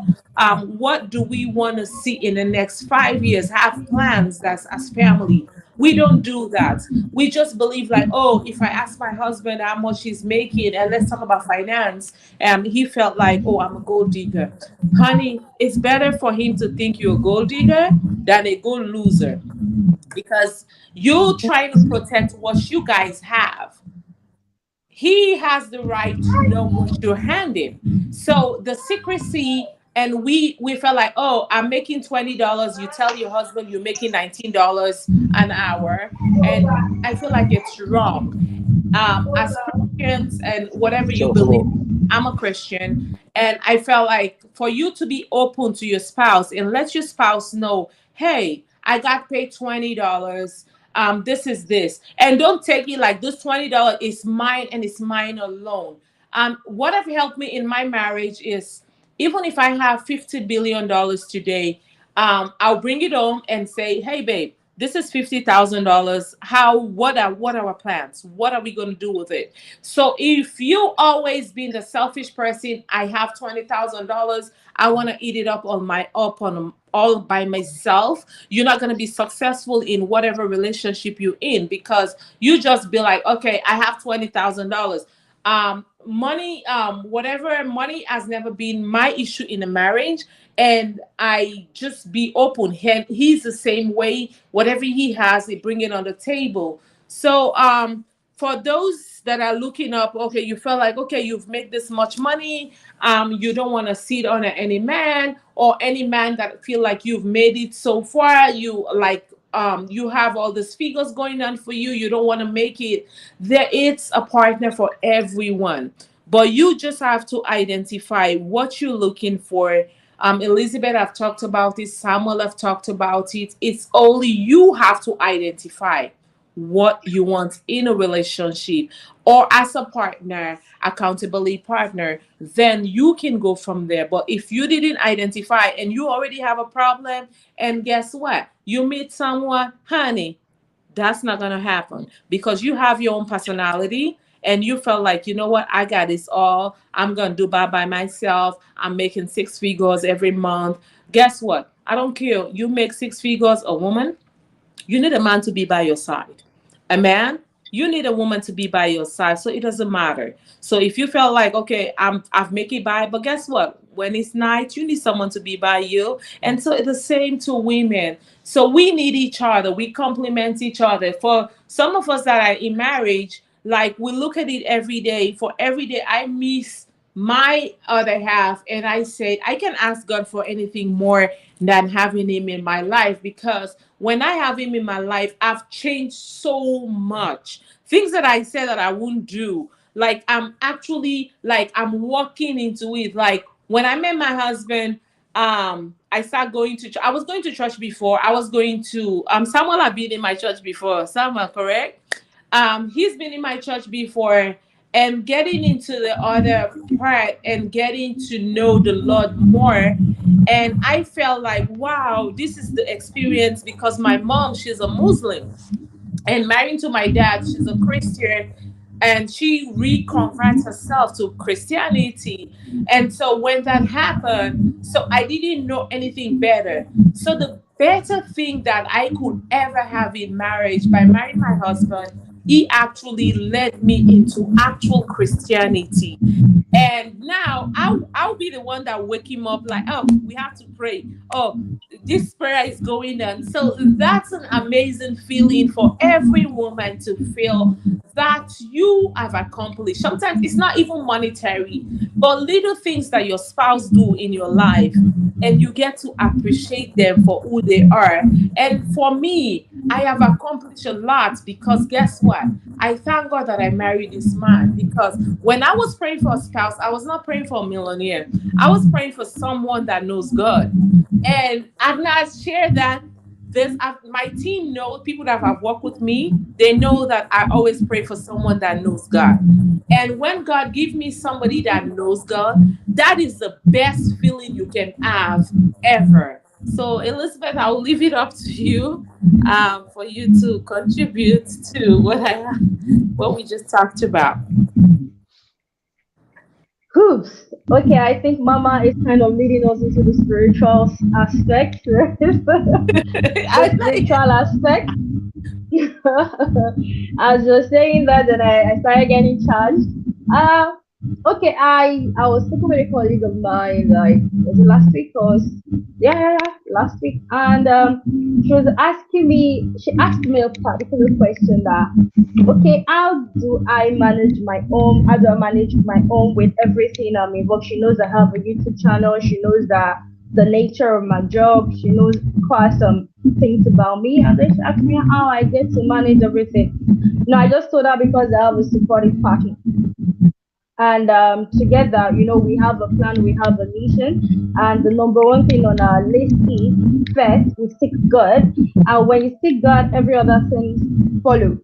what do we want to see in the next 5 years, have plans that's as family. We don't do that. We just believe like, oh, if I ask my husband how much he's making and let's talk about finance, and he felt like, oh, I'm a gold digger. Honey, it's better for him to think you're a gold digger than a gold loser, because you trying to protect what you guys have. He has the right to know what you're handing. So the secrecy, and we felt like, oh, I'm making $20. You tell your husband you're making $19 an hour, and I feel like it's wrong. As Christians and whatever you believe, I'm a Christian, and I felt like for you to be open to your spouse and let your spouse know, hey, I got paid $20. This is this, and don't take it like this $20 is mine and it's mine alone. What have helped me in my marriage is, even if I have $50 billion today, I'll bring it home and say, hey babe, this is $50,000. What are our plans? What are we going to do with it? So if you always been the selfish person, I have $20,000, I want to eat it up on all by myself. You're not going to be successful in whatever relationship you're in, because you just be like, okay, I have $20,000. Money, whatever, money has never been my issue in a marriage, and I just be open. He's the same way. Whatever he has, he bring it on the table. So for those that are looking up, okay, you feel like, okay, you've made this much money, you don't want to sit on any man, or any man that feel like you've made it so far, you like, you have all these figures going on for you, you don't want to make it. There it's a partner for everyone, but you just have to identify what you're looking for. Elizabeth have talked about it, Samuel have talked about it. It's only you have to identify what you want in a relationship or as a partner, accountability partner, then you can go from there. But if you didn't identify and you already have a problem, and guess what, you meet someone, honey, that's not going to happen, because you have your own personality, and you felt like, you know what, I got this all, I'm going to do by myself, I'm making six figures every month. Guess what, I don't care, you make six figures, a woman, you need a man to be by your side. A man, you need a woman to be by your side. So it doesn't matter. So if you felt like, okay, I've make it by, but guess what? When it's night, you need someone to be by you. And so it's the same to women. So we need each other. We complement each other. For some of us that are in marriage, like we look at it every day. For every day I miss my other half, and I said I can ask God for anything more than having him in my life, because when I have him in my life, I've changed so much. Things that I said that I wouldn't do, like I'm actually, like I'm walking into it. Like when I met my husband, I started going to I was going to church before. I was going to Samuel had been in my church before. Samuel, correct? He's been in my church before, and getting into the other part and getting to know the Lord more. And I felt like, wow, this is the experience, because my mom, she's a Muslim, and married to my dad, she's a Christian, and she reconverts herself to Christianity. And so when that happened, so I didn't know anything better. So the better thing that I could ever have in marriage, by marrying my husband, he actually led me into actual Christianity. And now I'll be the one that wake him up like, oh, we have to pray. Oh, this prayer is going on. So that's an amazing feeling for every woman to feel that you have accomplished. Sometimes it's not even monetary, but little things that your spouse do in your life, and you get to appreciate them for who they are. And for me, I have accomplished a lot because guess what? I thank God that I married this man because when I was praying for a spouse, I was not praying for a millionaire. I was praying for someone that knows God. And I've not shared that my team knows, people that have worked with me, they know that I always pray for someone that knows God. And when God gives me somebody that knows God, that is the best feeling you can have ever. So, Elizabeth, I will leave it up to you for you to contribute to what we just talked about. Hoops. Okay, I think Mama is kind of leading us into the spiritual aspect, right? The spiritual aspect. As you're saying that, then I started getting charged. Uh, okay, I was speaking with a colleague of mine, like, was it last week or last week, and she was asking me, she asked me a particular question that, okay, how do I manage my own? How do I manage my own with everything I'm involved? She knows I have a YouTube channel. She knows that the nature of my job. She knows quite some things about me, and then she asked me how I get to manage everything. No, I just told her because I have a supportive partner. And together, we have a plan, we have a mission, and the number one thing on our list is first we seek God, and when you seek God, every other thing follow.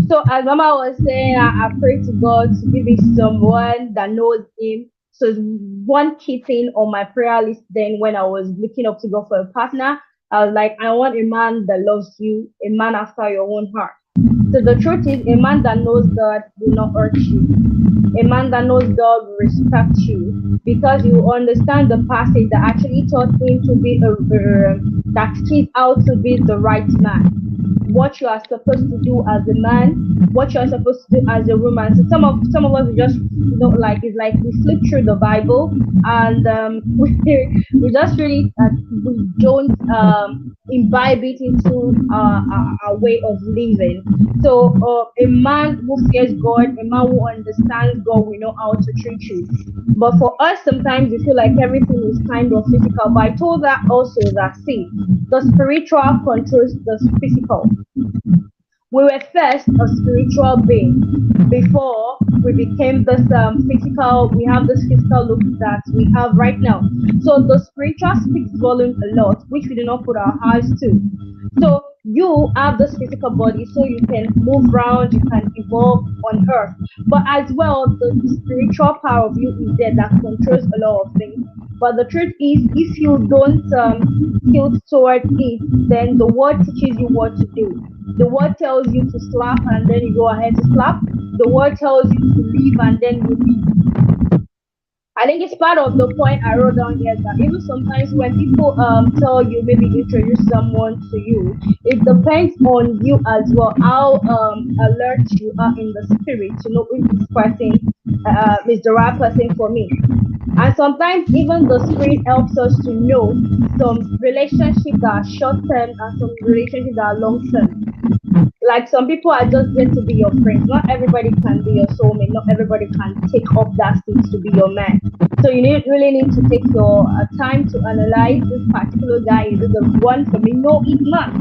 So as Mama was saying, I pray to God to give me someone that knows Him. So it's one key thing on my prayer list. Then when I was looking up to God for a partner, I was like, I want a man that loves you, a man after your own heart. So the truth is, a man that knows God will not hurt you. A man that knows God will respect you because you understand the passage that actually taught him to be that he's out to be the right man. What you are supposed to do as a man, what you are supposed to do as a woman. So some of us just like it's like we flip through the Bible and we just really we don't imbibe it into our way of living. So a man who fears God, a man who understands God, will know how to treat you. But for us, sometimes we feel like everything is kind of physical. But I told that also that see, the spiritual controls the physical. We were first a spiritual being before we became this physical. We have this physical look that we have right now. So the spiritual speaks volume a lot, which we do not put our eyes to. So you have this physical body, so you can move around, you can evolve on earth. But as well, the spiritual power of you is there that controls a lot of things. But the truth is, if you don't tilt toward it, then the word teaches you what to do. The word tells you to slap and then you go ahead to slap. The word tells you to leave and then you leave. I think it's part of the point I wrote down here that even sometimes when people tell you, maybe introduce someone to you, it depends on you as well, how alert you are in the spirit to know if this person is the right person for me. And sometimes even the spirit helps us to know some relationships that are short term and some relationships that are long term. Like some people are just there to be your friends. Not everybody can be your soulmate. Not everybody can take up that seat to be your man. So you really need to take your time to analyze this particular guy. Is it the one for me? No, it's not.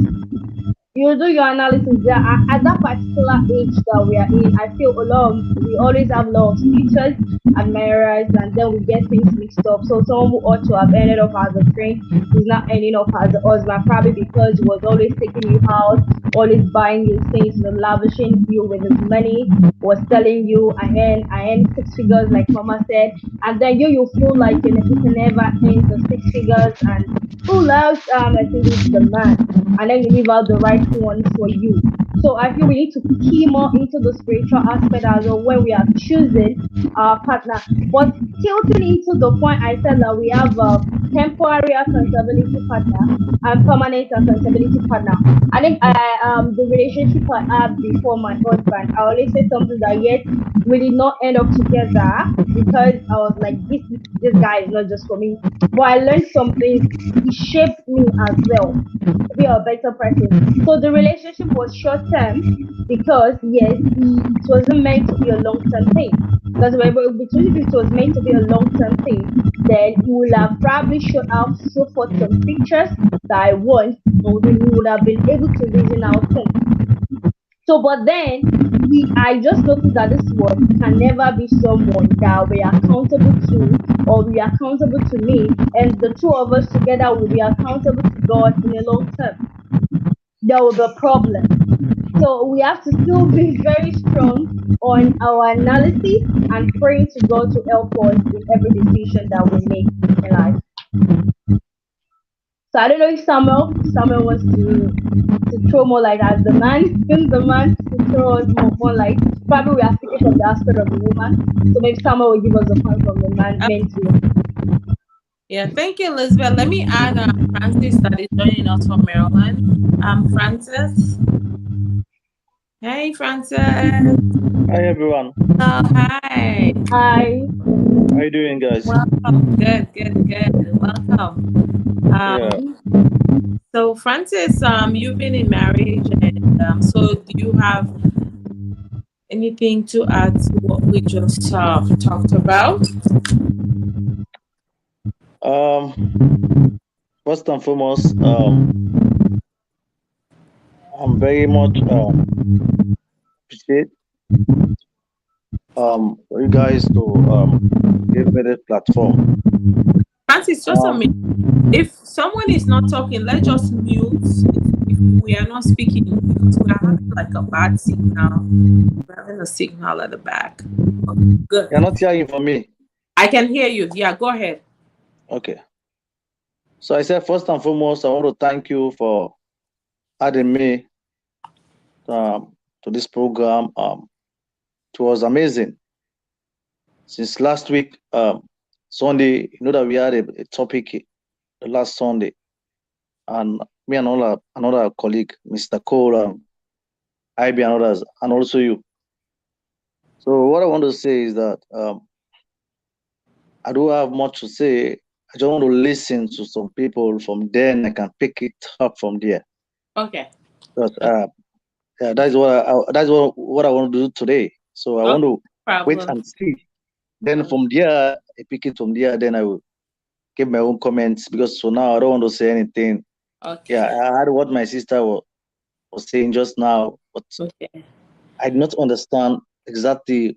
You do your analysis there. At that particular age that we are in, I feel we always have a lot of teachers, admirers, and then we get things mixed up. So someone who ought to have ended up as a friend is not ending up as a husband, probably because he was always taking you out, always buying you things, lavishing you with his money, was telling you, I earn 6 figures, like Mama said, and then you feel like you can never earn the 6 figures, and who loves I think it's the man, and then you leave out the right one for you. So I feel we need to key more into the spiritual aspect as well when we are choosing our partner. But tilting into the point I said that we have a temporary accountability partner and permanent accountability partner. I think the relationship I had before my husband, I always say something that yet we did not end up together because I was like, this guy is not just for me. But I learned something. He shaped me as well to be a better person. So the relationship was short term because yes, it wasn't meant to be a long term thing. Because if it was meant to be a long term thing, then he would have probably show forth some pictures that I want, we would have been able to reason out things. So, but then I just noticed that this one can never be someone that we are accountable to, or we are accountable to me, and the two of us together will be accountable to God in the long term. There will be a problem. So we have to still be very strong on our analysis and praying to God to help us in every decision that we make in life. So I don't know if Samuel wants to throw more light as the man to throw us more light. Probably we are speaking from the aspect of the woman. So maybe Samuel will give us a point from the man too. Yeah, thank you, Elizabeth. Let me add Francis that is joining us from Maryland. Francis. Hey, Francis. Hi, everyone. Hi. Hi. How you doing, guys? Welcome. Good. Welcome. So, Francis, you've been in marriage, and so do you have anything to add to what we just talked about? First and foremost, I'm very much appreciate for you guys to give me this platform. Francis, just a minute. If someone is not talking, let's just mute. If we are not speaking, because we are having like a bad signal. We're having a signal at the back. Okay, good. You're not hearing from me. I can hear you. Yeah, go ahead. Okay. So I said, first and foremost, I want to thank you for adding me to this program. It was amazing. Since last week, Sunday, you know that we had a topic the last Sunday, and me and another colleague, Mr. Cole, IB and others, and also you. So what I want to say is that I don't have much to say. I just want to listen to some people from there, and I can pick it up from there. Okay. But that's what I want to do today. So I want to wait and see. Then from there, I pick it from there. Then I will give my own comments, because for now I don't want to say anything. Okay. Yeah, I heard what my sister was saying just now, but I did not understand exactly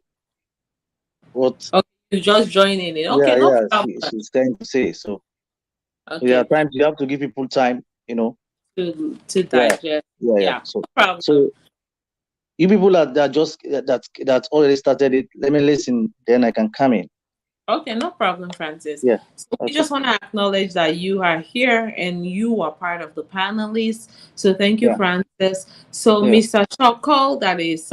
what. Okay, you just joining in. Okay, she's trying to say. So you have to give people time, to digest. Yeah. So you people that already started it, let me listen, then I can come in. Okay, no problem, Francis. Yeah. So we just want to acknowledge that you are here and you are part of the panelists. So thank you, Francis. So Mr. Choko, that is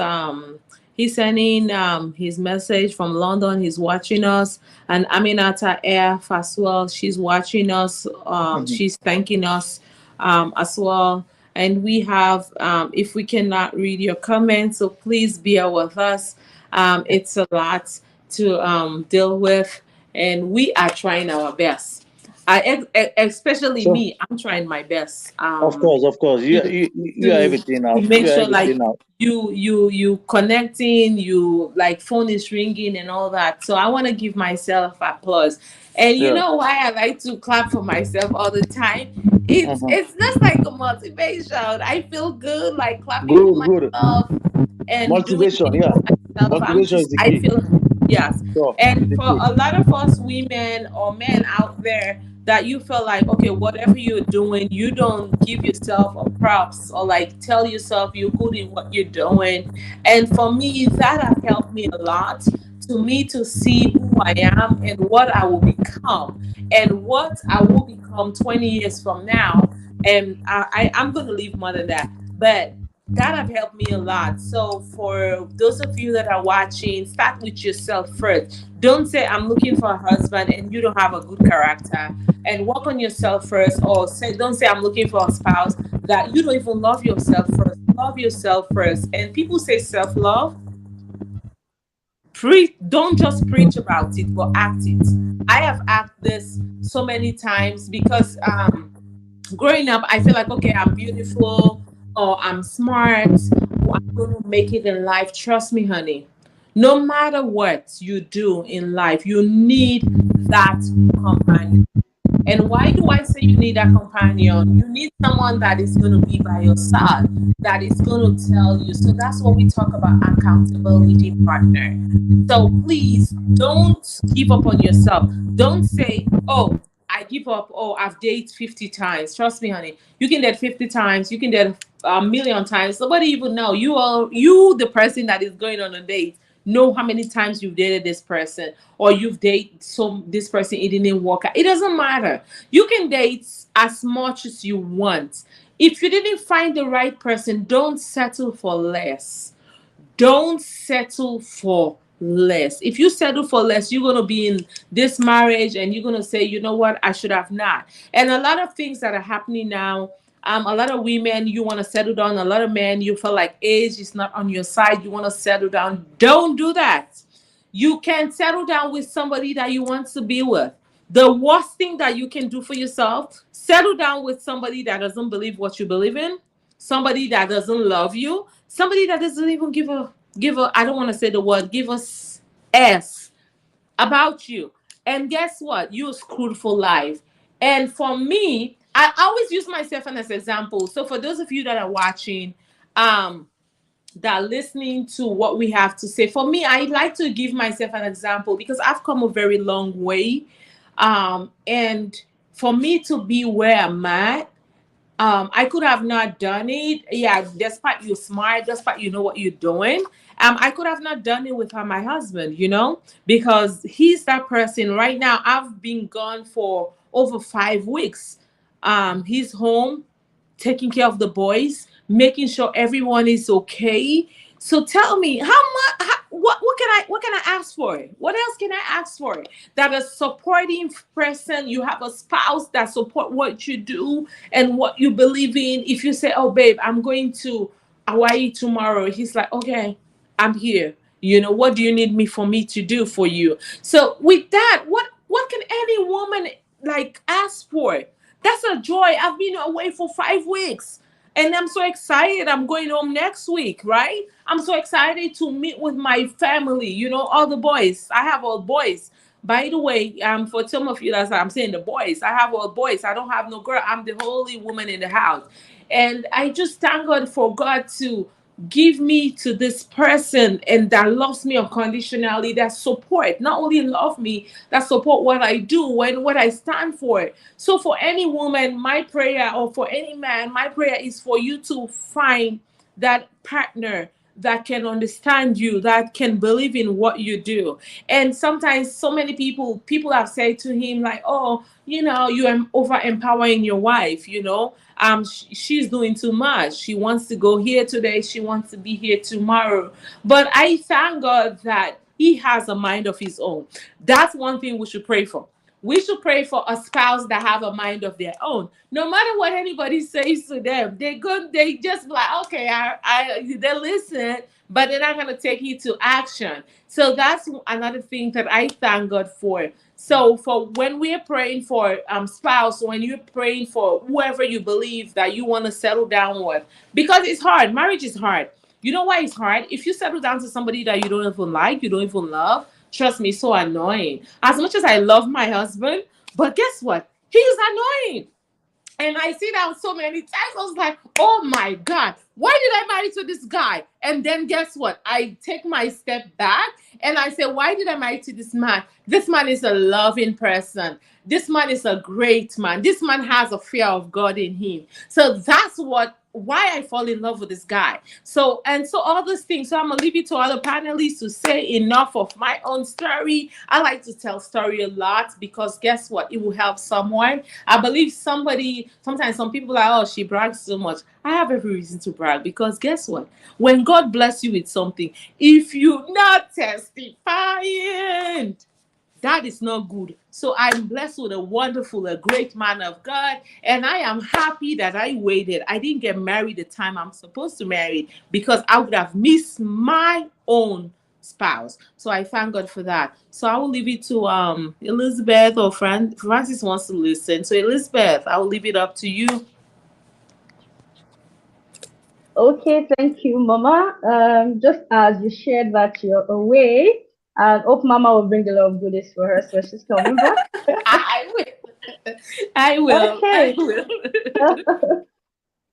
he's sending his message from London. He's watching us. And Aminata F as well. She's watching us. She's thanking us as well. And we have, if we cannot read your comments, so please bear with us. It's a lot to deal with, and we are trying our best. Especially me, I'm trying my best. Of course, you are everything now. Make sure like you connecting, you like phone is ringing and all that. So I want to give myself applause. And you know why I like to clap for myself all the time? It's just like a motivation. I feel good, like clapping for myself and motivation. Motivation is the key. I feel yes. And for a lot of us women or men out there that you feel like, okay, whatever you're doing, you don't give yourself a props or like tell yourself you're good in what you're doing. And for me, that has helped me a lot. To me, to see who I am and what I will become and what I will become 20 years from now. And I'm going to leave more than that. But that have helped me a lot. So for those of you that are watching, start with yourself first. Don't say I'm looking for a husband and you don't have a good character, and work on yourself first. Or don't say I'm looking for a spouse that you don't even love yourself first. Love yourself first. And people say self-love. Don't just preach about it, but act it. I have acted this so many times because growing up, I feel like, okay, I'm beautiful, or I'm smart, or I'm going to make it in life. Trust me, honey. No matter what you do in life, you need that companion. And why do I say you need a companion? You need someone that is going to be by your side, that is going to tell you. So that's what we talk about, accountability partner. So please don't give up on yourself. Don't say, oh, I give up. Oh, I've dated 50 times. Trust me, honey. You can date 50 times. You can date a million times. Nobody even know. You, the person that is going on a date, know how many times you've dated this person, or you've dated this person, it didn't work out. It doesn't matter. You can date as much as you want. If you didn't find the right person, don't settle for less. Don't settle for less. If you settle for less, you're going to be in this marriage and you're going to say, you know what, I should have not. And a lot of things that are happening now, a lot of women, you want to settle down. A lot of men, you feel like age is not on your side. You want to settle down. Don't do that. You can settle down with somebody that you want to be with. The worst thing that you can do for yourself, settle down with somebody that doesn't believe what you believe in, somebody that doesn't love you, somebody that doesn't even give a I don't want to say the word, give us s about you. And guess what? You're screwed for life. And for me, I always use myself as an example. So for those of you that are watching, that are listening to what we have to say, for me, I like to give myself an example because I've come a very long way. And for me to be where I'm at, I could have not done it. Yeah, despite you smart, despite you know what you're doing. I could have not done it without my husband, because he's that person. Right now, I've been gone for over 5 weeks. He's home taking care of the boys, making sure everyone is okay. So tell me, how much? What can I ask for? What else can I ask for? That a supporting person, you have a spouse that support what you do and what you believe in. If you say, "Oh, babe, I'm going to Hawaii tomorrow," he's like, "Okay, I'm here. What do you need me for me to do for you?" So with that, what can any woman like ask for? That's a joy. I've been away for 5 weeks. And I'm so excited. I'm going home next week, right? I'm so excited to meet with my family, all the boys. I have all boys. By the way, for some of you, that's what I'm saying, the boys. I have all boys. I don't have no girl. I'm the only woman in the house. And I just thank God for God to give me to this person and that loves me unconditionally, that support, not only love me, that support what I do and what I stand for. So for any woman, my prayer, or for any man, my prayer is for you to find that partner that can understand you, that can believe in what you do. And sometimes so many people have said to him like, "Oh, you are over empowering your wife, she's doing too much. She wants to go here today, she wants to be here tomorrow." But I thank God that he has a mind of his own. That's one thing we should pray for. We should pray for a spouse that have a mind of their own. No matter what anybody says to them, they just be like, okay, they listen, but they're not gonna take it to action. So that's another thing that I thank God for. So for when we're praying for spouse, when you're praying for whoever you believe that you want to settle down with, because it's hard. Marriage is hard. You know why it's hard? If you settle down to somebody that you don't even like, you don't even love, trust me, it's so annoying. As much as I love my husband, but guess what? He's annoying. And I see that so many times. I was like, oh my God, why did I marry to this guy? And then guess what? I take my step back and I say, why did I marry to this man? This man is a loving person. This man is a great man. This man has a fear of God in him. So that's why I fall in love with this guy. So all those things. So I'm gonna leave it to other panelists to say enough of my own story. I like to tell story a lot because guess what? It will help someone. I believe sometimes some people are, oh, she brags so much. I have every reason to brag because guess what? When God bless you with something, if you're not testifying, that is not good. So I'm blessed with a great man of God. And I am happy that I waited. I didn't get married the time I'm supposed to marry because I would have missed my own spouse. So I thank God for that. So I will leave it to Elizabeth or Francis wants to listen. So Elizabeth, I will leave it up to you. Okay, thank you, Mama. Just as you shared that you're away, I hope Mama will bring a lot of goodies for her, so she's coming back. I will. I will. I Okay. will.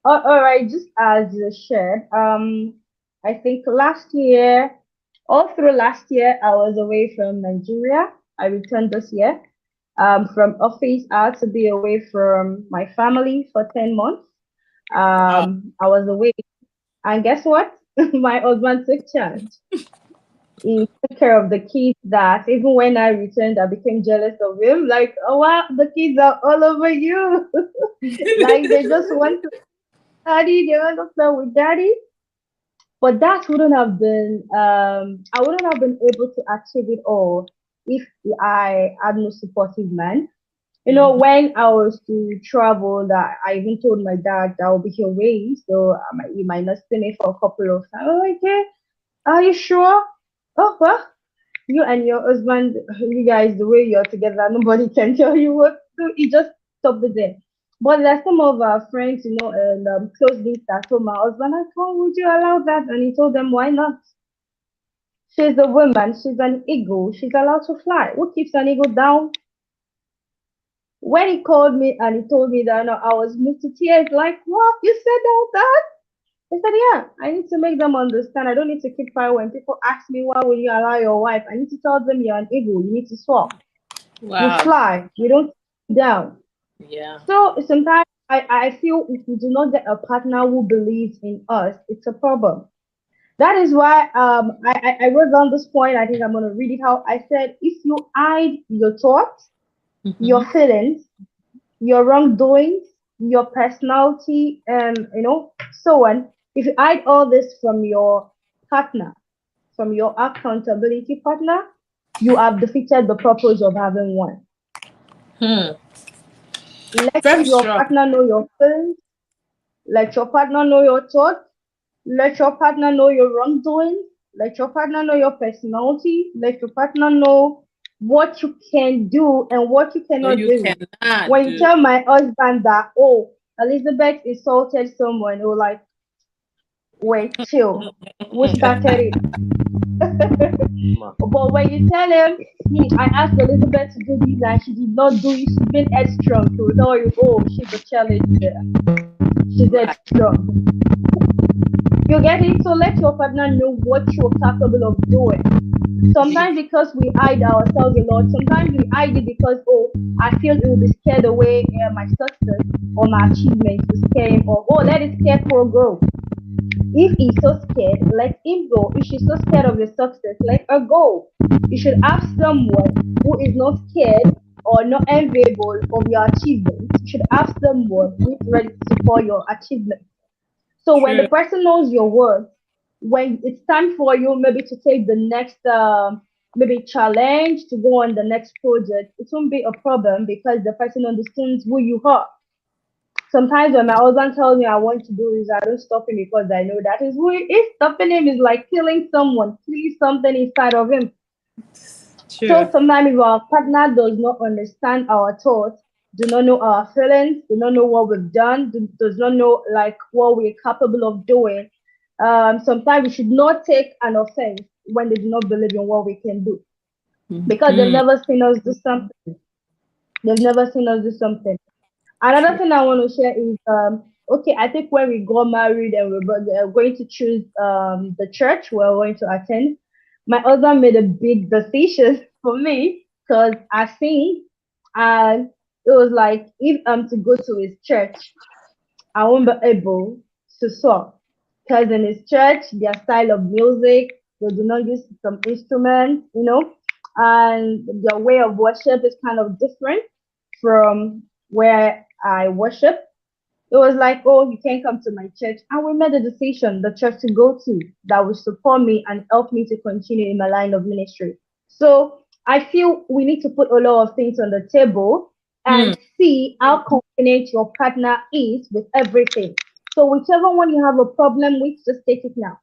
All right, just as you shared, I think last year, all through last year, I was away from Nigeria. I returned this year. From office, I had to be away from my family for 10 months. Wow. I was away, and guess what? My husband took charge. He took care of the kids that even when I returned, I became jealous of him. Like, oh wow, the kids are all over you. Like they just want to daddy, they want to play with daddy. But that wouldn't have been I wouldn't have been able to achieve it all if I had no supportive man. You know, Mhm. when I was to travel, that I even told my dad that I'll be away, so you might not see me for a couple of times. Oh, okay, are you sure? Oh well, you and your husband, you guys, the way you're together, nobody can tell you what to do. You just stop it there. But there's some of our friends, and close links that told my husband, like, oh, would you allow that? And he told them, why not? She's a woman, she's an eagle, she's allowed to fly. Who keeps an eagle down? When he called me and he told me that, no, I was moved to tears, like, what? You said all that? I said, yeah, I need to make them understand. I don't need to keep quiet when people ask me, why will you allow your wife? I need to tell them you're an eagle. You need to soar. We Wow. fly. We don't sit down. Yeah. So sometimes I feel if we do not get a partner who believes in us, it's a problem. That is why I wrote down this point. I think I'm gonna read it out. I said if you hide your thoughts, your Mhm. feelings, your wrongdoings, your personality, and so on. If you hide all this from your partner, from your accountability partner, you have defeated the purpose of having one. Hmm. Let Very your strong. partner know your feelings. Let your partner know your thoughts. Let your partner know your wrongdoings. Let your partner know your personality. Let your partner know what you can do and what you No, cannot you do. cannot When you do. tell my husband that, oh, Elizabeth insulted someone, he'll like, wait, chill. We started it. Ma. But when you tell him, I asked Elizabeth to do this and she did not do it, she's been headstrong. He will tell you, oh, she's a challenger. She's Right. headstrong. You get it? So let your partner know what you're capable of doing. Sometimes because we hide ourselves a lot, sometimes we hide it because, oh, I feel it will be scared away my success or my achievements to scare him off. Oh, let it scare poor girl. If he's so scared, let him go. If she's so scared of your success, let her go. You should have someone who is not scared or not enviable of your achievements. You should have someone who is ready to support your achievements. So when the True. person knows your worth, when it's time for you maybe to take the next maybe challenge to go on the next project, it won't be a problem because the person understands who you are. Sometimes when my husband tells me I want to do this, I don't stop him because I know that is who he is. Stopping him is like killing someone, killing something inside of him. So True. sometimes if our partner does not understand our thoughts, do not know our feelings, do not know what we've done, does not know like what we're capable of doing, sometimes we should not take an offense when they do not believe in what we can do because they've Mhm. never seen us do something. They've never seen us do something. Another True. thing I want to share is okay, I think when we got married and we're going to choose the church we're going to attend, my husband made a big decision for me because I sing and it was like if I'm to go to his church, I won't be able to sing. Because in his church, their style of music, they do not use some instruments, and their way of worship is kind of different from where I worship. It was like, oh, you can't come to my church. And we made a decision, the church to go to, that will support me and help me to continue in my line of ministry. So I feel we need to put a lot of things on the table Hmm. and see how confident your partner is with everything. So whichever one you have a problem with, just take it now.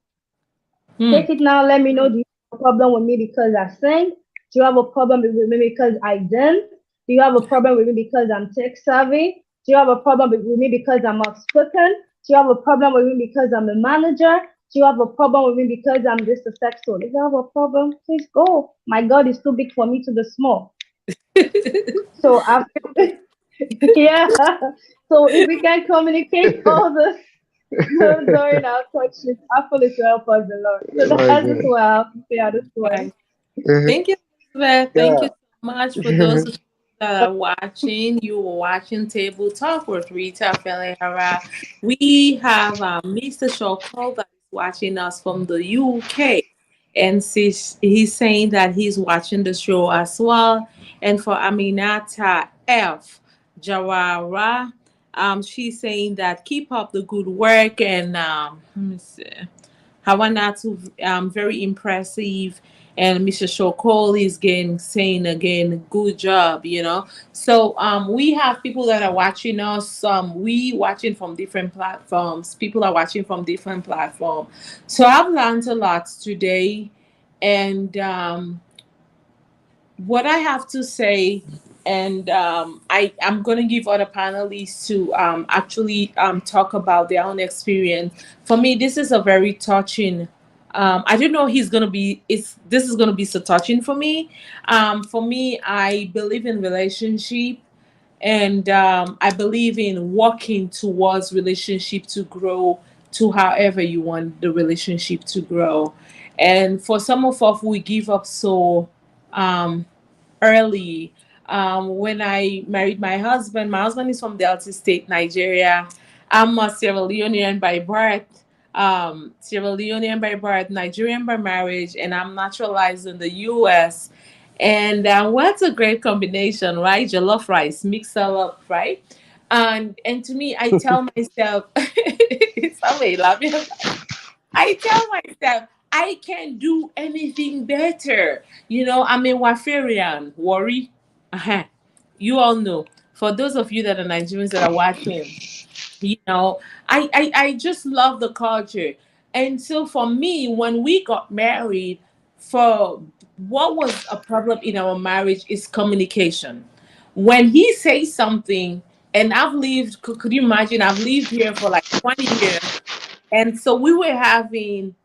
Hmm. Take it now. Let me know. Do you have a problem with me because I sing? Do you have a problem with me because I dance? Do you have a problem with me because I'm tech savvy? Do you have a problem with me because I'm outspoken? Do you have a problem with me because I'm a manager? Do you have a problem with me because I'm just a sexual? If you have a problem, please go. My God is too big for me to be small. So I Yeah. So if we can communicate all this during our courtship, hopefully to help us a lot. So Oh my that's just God. what I have to say at this point. Right. Thank you, Elizabeth. Thank you Yeah. so much for those of you that are watching. You were watching Table Talk with Rita Felihara. We have Mr. Shoko that is watching us from the UK. And he's saying that he's watching the show as well. And for Aminata F. Jawara, she's saying that keep up the good work. And let me see. Hawanatu, very impressive. And Mr. Shokol is again saying again, good job, you know. So we have people that are watching us. We watching from different platforms. People are watching from different platforms. So I've learned a lot today, and what I have to say, and I'm going to give other panelists to actually talk about their own experience. For me, this is a very touching. I don't know he's gonna be. It's this is gonna be so touching for me. For me, I believe in relationship, and I believe in working towards relationship to grow to however you want the relationship to grow. And for some of us, we give up so um, early. When I married my husband is from Delta State, Nigeria. I'm a Sierra Leonean by birth, Sierra Leonean by birth, Nigerian by marriage, and I'm naturalized in the U.S. And what's a great combination, right? Jollof rice, mix it up, right? And to me, I tell myself, it's a love you. I tell myself I can't do anything better. You know, I'm a Wafarian. Worry. Uh-huh. You all know. For those of you that are Nigerians that are watching, you know, I just love the culture. And so for me, when we got married, for what was a problem in our marriage is communication. When he says something, and I've lived, could you imagine? I've lived here for like 20 years. And so we were having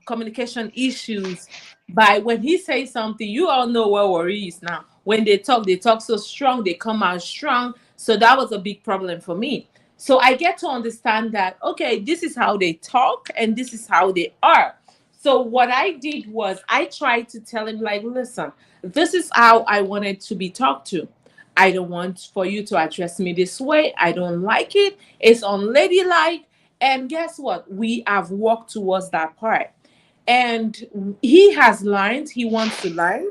communication issues by when he says something, you all know what worry is now. When they talk so strong, they come out strong. So that was a big problem for me. So I get to understand that, okay, this is how they talk and this is how they are. So what I did was I tried to tell him, like, listen, this is how I wanted to be talked to. I don't want for you to address me this way. I don't like it. It's unladylike. And guess what? We have walked towards that part. And he has learned, he wants to learn.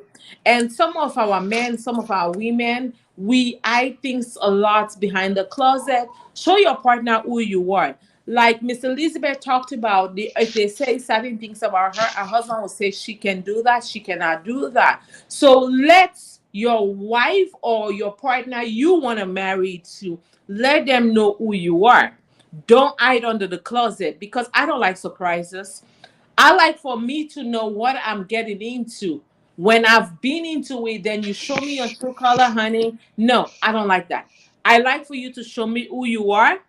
And some of our men, some of our women, we hide things a lot behind the closet. Show your partner who you are. Like Miss Elizabeth talked about, if they say certain things about her husband will say she can do that, she cannot do that. So let your wife or your partner you want to marry to let them know who you are. Don't hide under the closet because I don't like surprises. I like for me to know what I'm getting into. When I've been into it, then you show me your true color, honey. No, I don't like that. I like for you to show me who you are.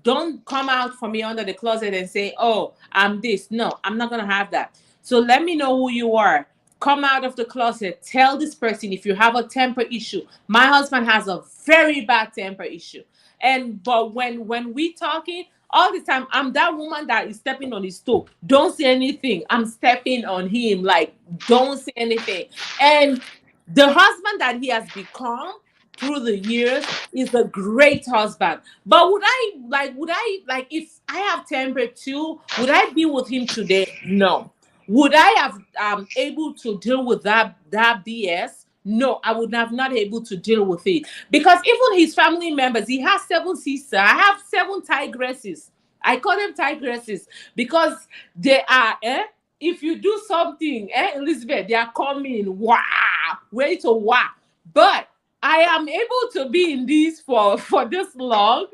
Don't come out for me under the closet and say, oh, I'm this. No, I'm not going to have that. So let me know who you are. Come out of the closet. Tell this person if you have a temper issue. My husband has a very bad temper issue. And but when we talking all the time, I'm that woman that is stepping on his toe. Don't say anything. I'm stepping on him. Like, don't say anything. And the husband that he has become through the years is a great husband. But would I if I have temper too, would I be with him today? No. Would I have able to deal with that BS? No, I would have not able to deal with it. Because even his family members, he has 7 sisters. I have 7 tigresses. I call them tigresses because they are if you do something, Elizabeth, they are coming, wow, ready to wow. But I am able to be in this for this long.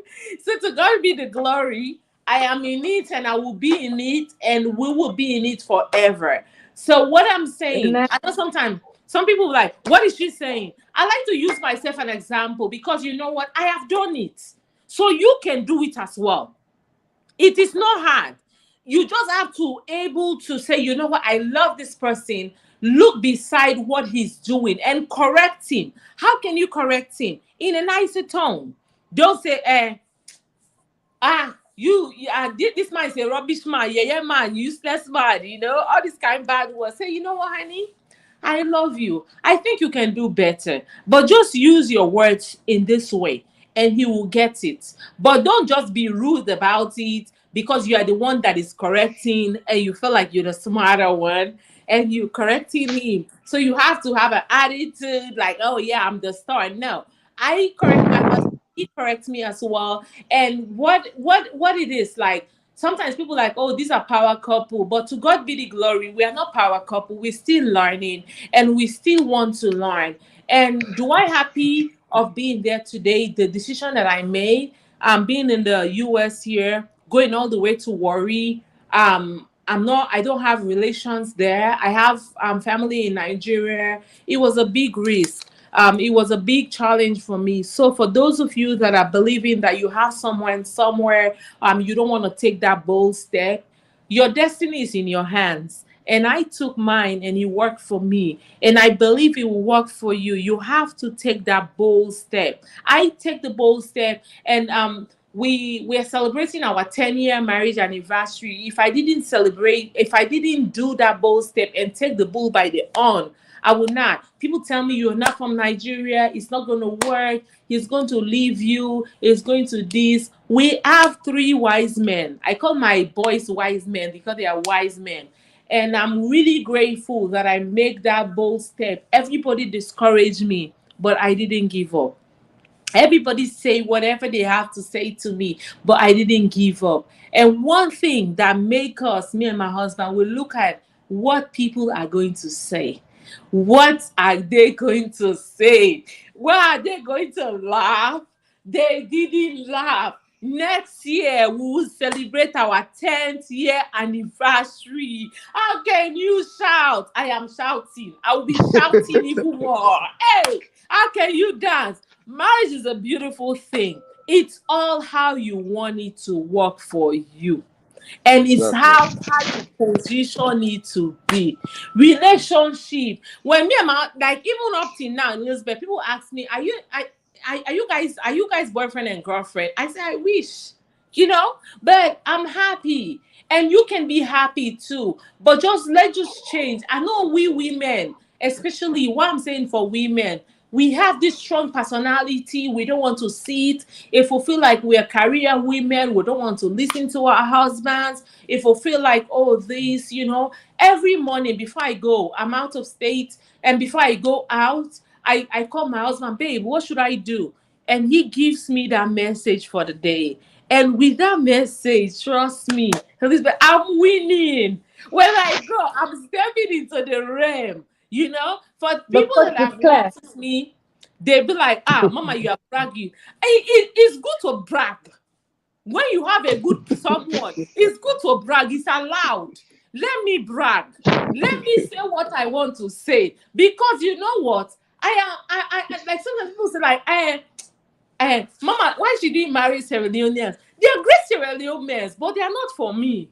So to God be the glory. I am in it and I will be in it and we will be in it forever. So what I'm saying, Amen. I know sometimes some people are like, what is she saying? I like to use myself an example because you know what? I have done it. So you can do it as well. It is not hard. You just have to able to say, you know what, I love this person. Look beside what he's doing and correct him. How can you correct him? in a nicer tone. Don't say, this man is a rubbish man, yeah, man, useless man, all this kind of bad words. Say, you know what, honey? I love you. I think you can do better. But just use your words in this way and he will get it. But don't just be rude about it because you are the one that is correcting and you feel like you're the smarter one and you correcting him. So you have to have an attitude like, oh yeah, I'm the star. No. I correct my husband, he corrects me as well. And what it is like, sometimes people like, oh, these are power couple, but to God be the glory, we are not power couple. We're still learning and we still want to learn. And do I happy of being there today? The decision that I made, being in the US here, going all the way to Warri. I don't have relations there. I have family in Nigeria. It was a big risk. It was a big challenge for me. So for those of you that are believing that you have someone somewhere, you don't want to take that bold step, your destiny is in your hands. And I took mine and it worked for me. And I believe it will work for you. You have to take that bold step. I take the bold step and we're celebrating our 10-year marriage anniversary. If I didn't do that bold step and take the bull by the horn, I will not. People tell me you're not from Nigeria, it's not going to work, he's going to leave you, he's going to this. We have 3 wise men. I call my boys wise men because they are wise men. And I'm really grateful that I make that bold step. Everybody discouraged me, but I didn't give up. Everybody say whatever they have to say to me, but I didn't give up. And one thing that make us, me and my husband, we look at what people are going to say. What are they going to say? What are they going to laugh? They didn't laugh. Next year, we will celebrate our 10th year anniversary. How can you shout? I am shouting. I will be shouting even more. Hey, how can you dance? Marriage is a beautiful thing. It's all how you want it to work for you. And it's how you position it to be. Relationship. When me and my, like, even up till now, Elizabeth, people ask me, are you guys boyfriend and girlfriend? I say I wish, but I'm happy. And you can be happy too. But let's just change. I know we women, especially what I'm saying for women, we have this strong personality. We don't want to see it. If we feel like we are career women, we don't want to listen to our husbands. If we feel like, oh, this, every morning before I go, I'm out of state. And before I go out, I call my husband, babe, what should I do? And he gives me that message for the day. And with that message, trust me, Elizabeth, I'm winning. When I go, I'm stepping into the realm. For people that have worked with me, they be like, Mama, you are bragging. It's good to brag. When you have a good someone, it's good to brag. It's allowed. Let me brag. Let me say what I want to say. Because you know what? I like sometimes people say like, Mama, why she didn't marry Sierra Leoneans? They are great Sierra Leoneans, but they are not for me.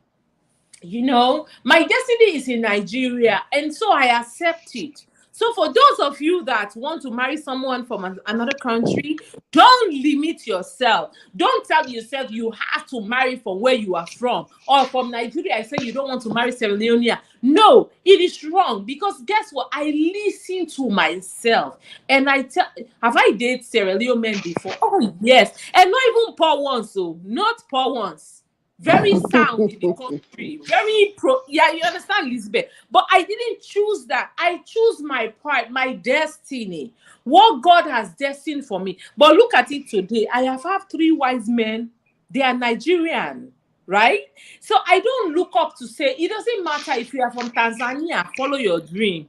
My destiny is in Nigeria, and so I accept it. So for those of you that want to marry someone from another country, don't limit yourself. Don't tell yourself you have to marry from where you are from. Or from Nigeria, I say you don't want to marry Sierra Leone. No, it is wrong, because guess what? I listen to myself and I tell, have I dated Sierra Leone men before? Oh, yes. And not even poor ones, so not poor ones. Very sound in the country, very yeah, you understand, Elizabeth? But I didn't choose that. I choose my part, my destiny, what God has destined for me. But look at it today. I have 3 wise men. They are Nigerian, right? So I don't look up to say, it doesn't matter if you are from Tanzania, follow your dream.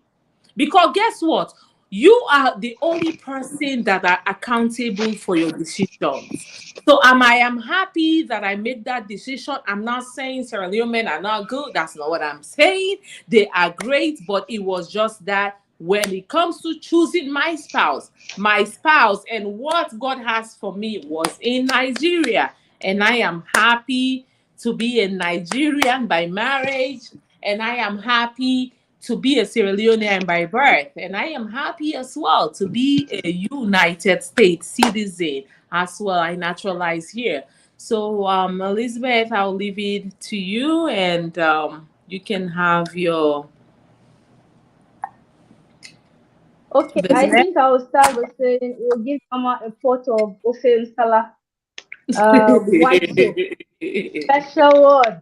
Because guess what? You are the only person that are accountable for your decisions. So I am happy that I made that decision. I'm not saying Sierra Leone men are not good. That's not what I'm saying. They are great, but it was just that when it comes to choosing my spouse and what God has for me was in Nigeria. And I am happy to be a Nigerian by marriage. And I am happy to be a Sierra Leonean by birth, and I am happy as well to be a United States citizen as well. I naturalized here. So, Elizabeth, I'll leave it to you, and you can have your Okay, I business. think I will start with saying we'll give Mama a pot of Ofe Nsala, white soup, special word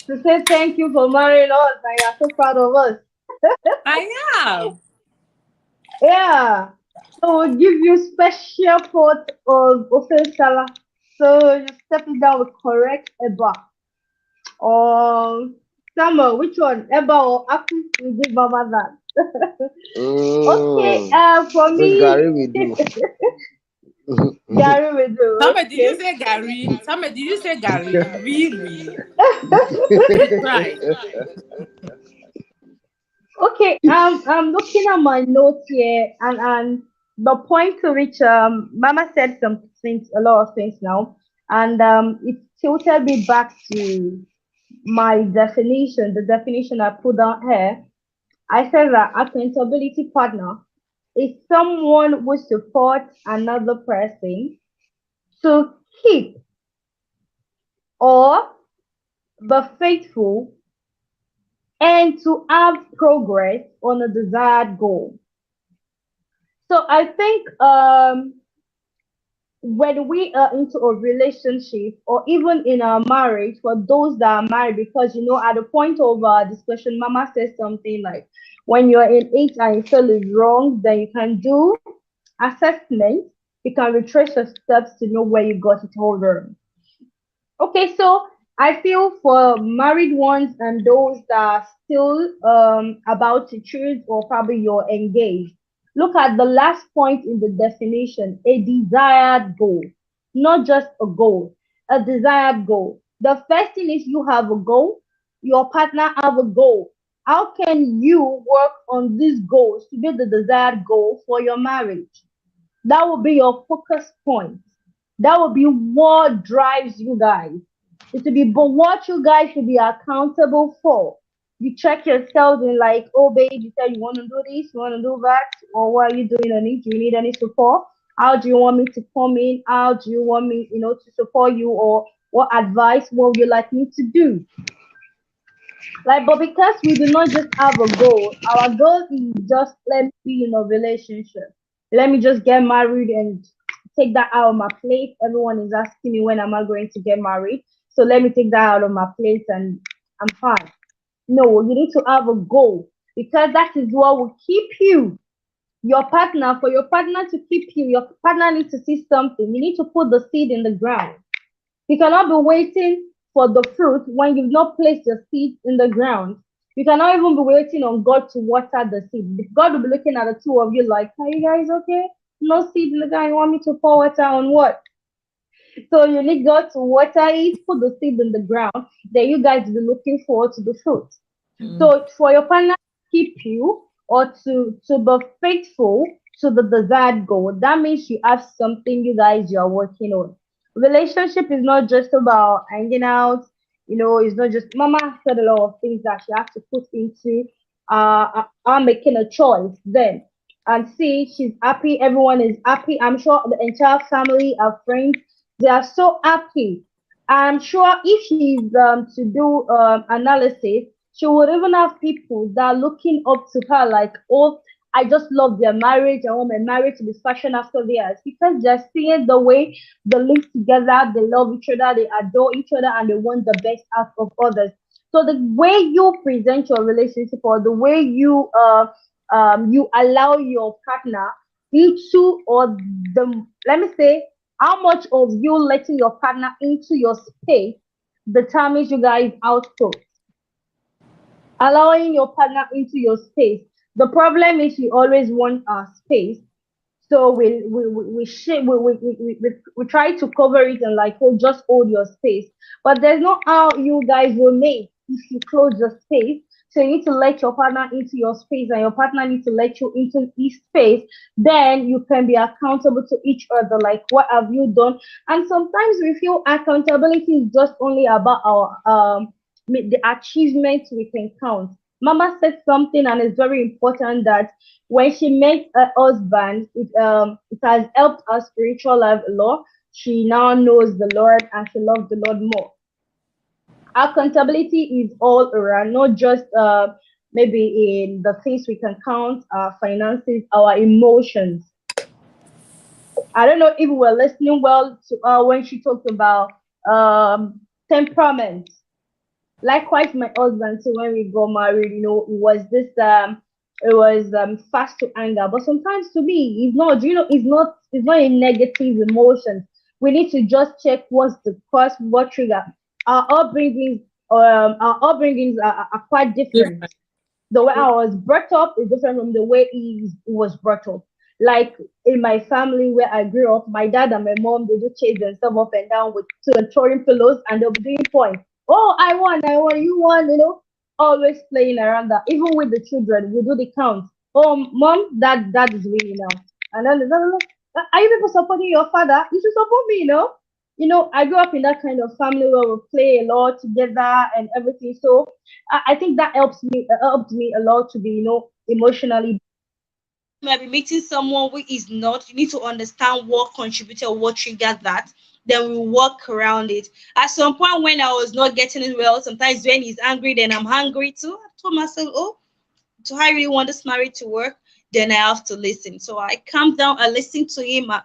to say thank you for marrying us and you're so proud of us. I am. Yeah. So we'll give you special pot of Ofe Nsala. So you step it down with correct Eba. Or Samuel, which one? Eba or Aku? We give Mama that. Okay, Mm. for So me, Gary we do. Gary will do. Somebody, did you Okay. say Gary? Somebody, did you say Gary? Really? You tried. Okay, I'm looking at my notes here, and the point to which Mama said some things, a lot of things now, and it tilted me back to my definition, the definition I put down here. I said that accountability partner is someone who supports another person to keep or be faithful and to have progress on a desired goal. So I think when we are into a relationship or even in our marriage, for those that are married, because at the point of our discussion, Mama says something like, when you're in it and you feel it's wrong, then you can do assessment. You can retrace your steps to know where you got it all wrong. Okay, so I feel for married ones and those that are still about to choose or probably you're engaged, look at the last point in the definition, a desired goal, not just a goal, a desired goal. The first thing is you have a goal, your partner have a goal. How can you work on these goals to be the desired goal for your marriage? That will be your focus point. That will be what drives you guys. It will be but what you guys should be accountable for. You check yourselves and like, oh babe, you said you want to do this, you want to do that, or what are you doing on it? Do you need any support? How do you want me to come in? How do you want me, to support you, or what advice what would you like me to do? Like, but because we do not just have a goal, our goal is just let me be in a relationship. Let me just get married and take that out of my plate. Everyone is asking me when am I going to get married. So let me take that out of my plate and I'm fine. No, you need to have a goal because that is what will keep you, your partner, for your partner to keep you, your partner needs to see something. You need to put the seed in the ground. You cannot be waiting for the fruit when you've not placed your seed in the ground. You cannot even be waiting on God to water the seed. God will be looking at the two of you like, are you guys okay? No seed in the ground. You want me to pour water on what? So you need God to water it, put the seed in the ground. Then you guys will be looking forward to the fruit. So for your partner to keep you or to be faithful to the desired goal, that means you have something you are working on. Relationship is not just about hanging out, it's not just Mama said a lot of things that you have to put into making a choice then. And see, she's happy, everyone is happy. I'm sure the entire family, our friends, they are so happy. I'm sure if she's to do analysis, she would even have people that are looking up to her like, oh, I just love their marriage. I want my marriage to be fashion after theirs because they're seeing the way they live together, they love each other, they adore each other, and they want the best out of others. So the way you present your relationship or the way you allow your partner into or the let me say how much of you letting your partner into your space determines you guys output. Allowing your partner into your space. The problem is we always want our space. So we try to cover it and like, oh, just hold your space. But there's not how you guys will make if you close the space. So you need to let your partner into your space and your partner needs to let you into his space. Then you can be accountable to each other. Like, what have you done? And sometimes we feel accountability is just only about our the achievements we can count. Mama said something, and it's very important that when she met her husband, it has helped her spiritual life a lot. She now knows the Lord and she loves the Lord more. Accountability is all around, not just maybe in the things we can count, our finances, our emotions. I don't know if we were listening well to when she talked about temperament. Likewise, my husband too, when we got married, it was fast to anger. But sometimes to me, it's not, it's not a negative emotion. We need to just check what's the cause, what trigger. Our upbringings, our upbringings are quite different. Different. The way I was brought up is different from the way he was brought up. Like in my family where I grew up, my dad and my mom, they just chase themselves up and down with throwing pillows, and they'll be doing points. Oh, I won, you won, always playing around that. Even with the children, we do the count. Oh, mom, that is winning now. And then, no, are you people supporting your father? You should support me. I grew up in that kind of family where we play a lot together and everything. So I think that helped me a lot to be, emotionally. You might be meeting someone who is not. You need to understand what contributed or what triggered that. Then we work around it. At some point when I was not getting it well, sometimes when he's angry, then I'm hungry too. I told myself, oh, do I really want this marriage to work? Then I have to listen. So I calm down, I listen to him, I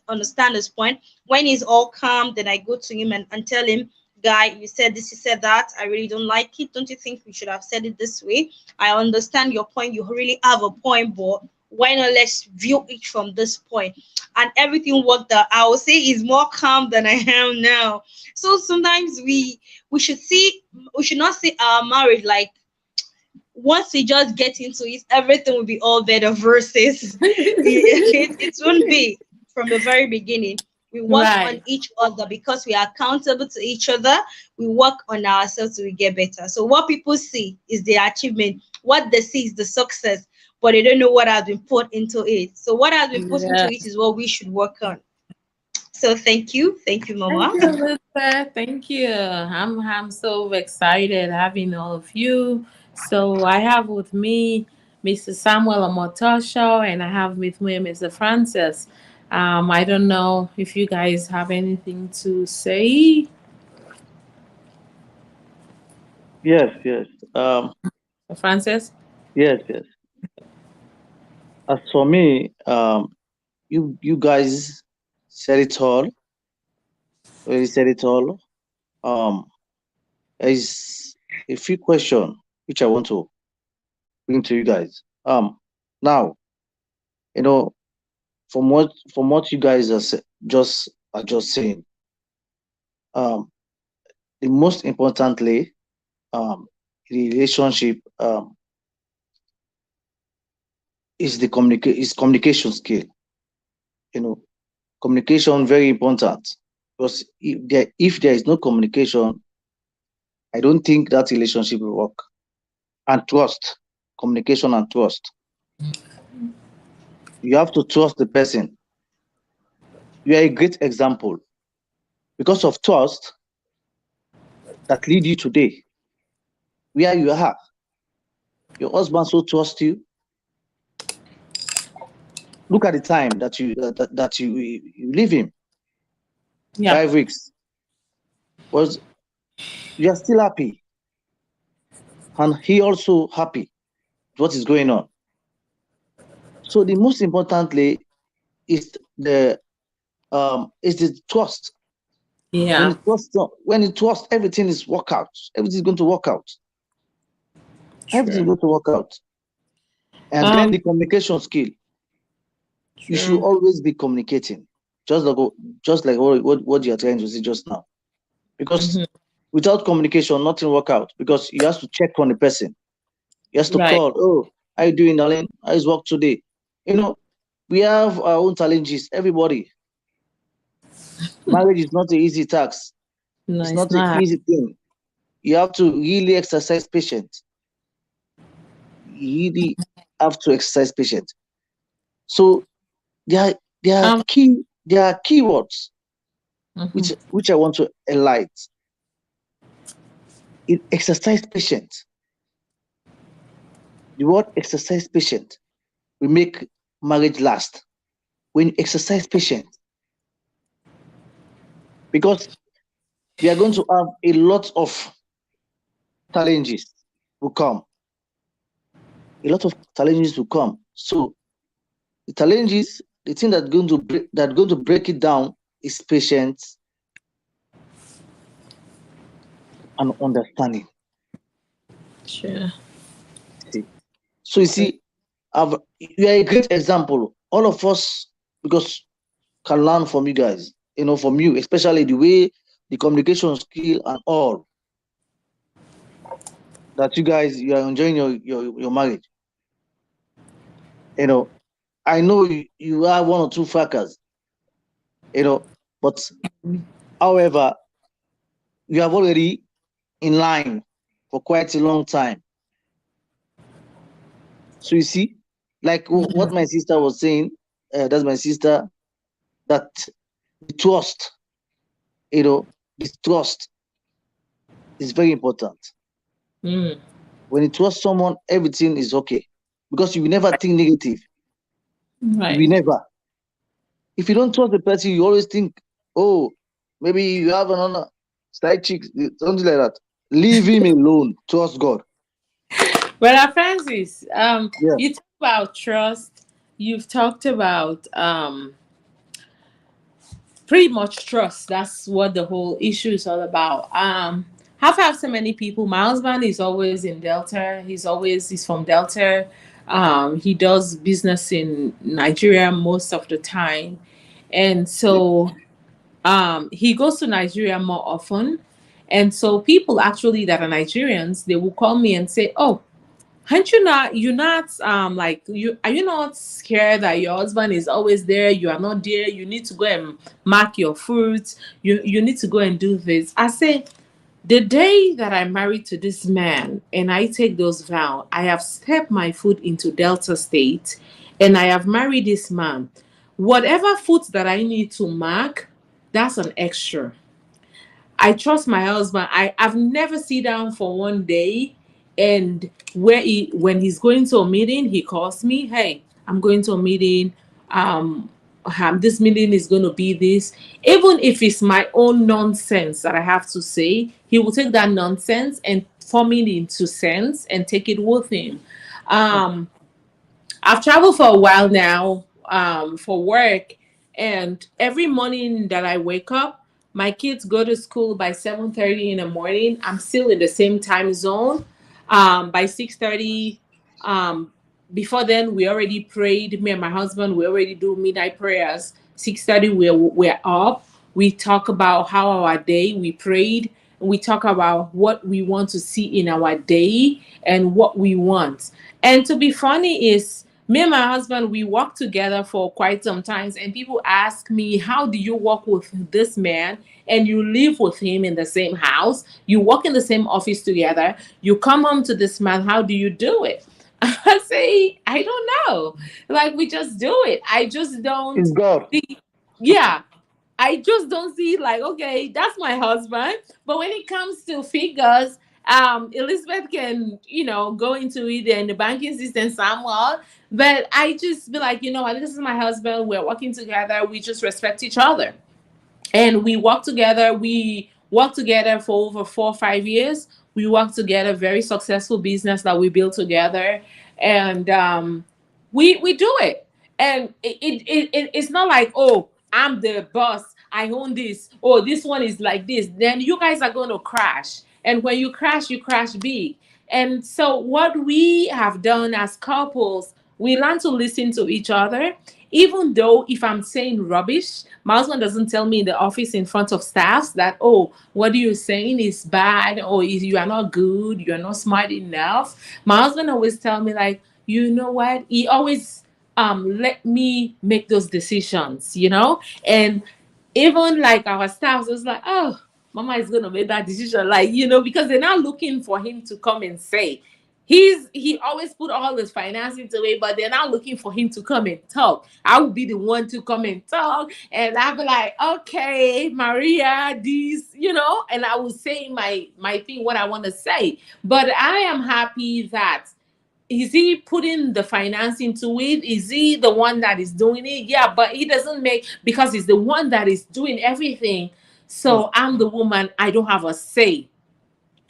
understand his point. When he's all calm, then I go to him and tell him, guy, you said this, you said that. I really don't like it. Don't you think we should have said it this way? I understand your point. You really have a point, but why not let's view it from this point? And everything worked out. I would say is more calm than I am now. So sometimes we should not see our marriage like once we just get into it, everything will be all better versus it won't be from the very beginning. We work on Right. each other because we are accountable to each other. We work on ourselves so we get better. So what people see is the achievement. What they see is the success, but they don't know what has been put into it. So what has been put into Yeah. it is what we should work on. So thank you, Thank Mama. you, Elizabeth. Thank you. I'm so excited having all of you. So I have with me Mr. Samuel Omotosho, and I have with me Mr. Francis. I don't know if you guys have anything to say. Yes, yes. Francis? Yes, yes. As for me, you guys said it all. You said it all. Um, there is a few questions which I want to bring to you guys. Now, you know, from what you guys are just saying, um, the most importantly, the relationship is communication skill. You know, communication very important because if there is no communication, I don't think that relationship will work. And trust, communication and trust. You have to trust the person. You are a great example because of trust that lead you today where you are. Your husband so trusts you. Look at the time that you leave him. Yeah. 5 weeks. Was you are still happy, and he also happy with what is going on. So the most importantly is the trust. When Yeah. it trust, everything is work out. Everything is going to work out. Everything is True. going to work out. And then Um, the communication skill. You should true. always be communicating, just like what you are trying to say just now. Because Hmm. without communication, nothing work out. Because you have to check on the person. You have to Right. call. Oh, how you doing, darling? How is work today? You know, we have our own challenges. Everybody, marriage is not an easy task. No, It's it's not an not. easy thing. You have to really exercise patience. You really have to exercise patience. So there are there are Um, key there are keywords mhm. which I want to highlight. Exercise patience. The word exercise patient will make marriage last. When you exercise patience, because we are going to have a lot of challenges will come. A lot of challenges will come. So the challenges, the thing that's going to break it down is patience and understanding. Sure. So you see, you are a great example. All of us, because can learn from you guys, from you, especially the way the communication skill and all that you guys, you are enjoying your marriage. I know you have one or two fracas, but however, you have already in line for quite a long time. So you see, like what my sister was saying, that's my sister, that the trust, this trust is very important. Mm. When you trust someone, everything is okay, because you will never think negative. Right. You will never. If you don't trust the person, you always think, oh, maybe you have another side chick, something like that. Leave him alone. Trust God. Well, Francis, Yeah. you talk about trust. You've talked about pretty much trust. That's what the whole issue is all about. I've had so many people. My husband is always in Delta. He's from Delta. He does business in Nigeria most of the time, and so he goes to Nigeria more often. And so people actually that are Nigerians, they will call me and say, "Oh, aren't you're not like you are you not scared that your husband is always there, you are not there, you need to go and mark your fruits, you need to go and do this." I say, the day that I'm married to this man and I take those vows, I have stepped my foot into Delta State and I have married this man. Whatever foot that I need to mark, that's an extra. I trust my husband. I've never sit down for one day and when he's going to a meeting, he calls me, "Hey, I'm going to a meeting. Um, this meeting is going to be this." Even if it's my own nonsense that I have to say, he will take that nonsense and form it into sense and take it with him. Um, I've traveled for a while now for work, and every morning that I wake up, my kids go to school by 7:30 in the morning. I'm still in the same time zone. By 6:30, um, before then, we already prayed. Me and my husband, we already do midnight prayers. 6:30, we're up. We talk about how our day, we prayed. We talk about what we want to see in our day and what we want. And to be funny is, me and my husband, we work together for quite some times, and people ask me, "How do you work with this man and you live with him in the same house, you work in the same office together, you come home to this man, how do you do it?" I say, "I don't know, like, we just do it." I just don't It's God. see, yeah, I just don't see, like, okay, that's my husband. But when it comes to figures, Elizabeth can, go into it and the banking system somewhat. But I just be like, what, this is my husband. We're working together. We just respect each other, and we work together. We worked together for over 4 or 5 years. We worked together, very successful business that we built together, and we do it. And it's not like, "Oh, I'm the boss, I own this, oh, this one is like this." Then you guys are going to crash, and when you crash big. And so what we have done as couples, we learn to listen to each other. Even though if I'm saying rubbish, my husband doesn't tell me in the office in front of staffs that, "Oh, what you're saying is bad, or you are not good, you're not smart enough." My husband always tell me, like, "You know what?" He always let me make those decisions, and even like our staff was like, "Oh, Mama is gonna make that decision," like, because they're not looking for him to come and say. He always put all his finance into it, but they're not looking for him to come and talk. I would be the one to come and talk, and I'd be like, "Okay, Maria, this," and I would say my thing, what I want to say. But I am happy that is he putting the finance into it? Is he the one that is doing it? Yeah, but he doesn't make, because he's the one that is doing everything. So I'm the woman, I don't have a say.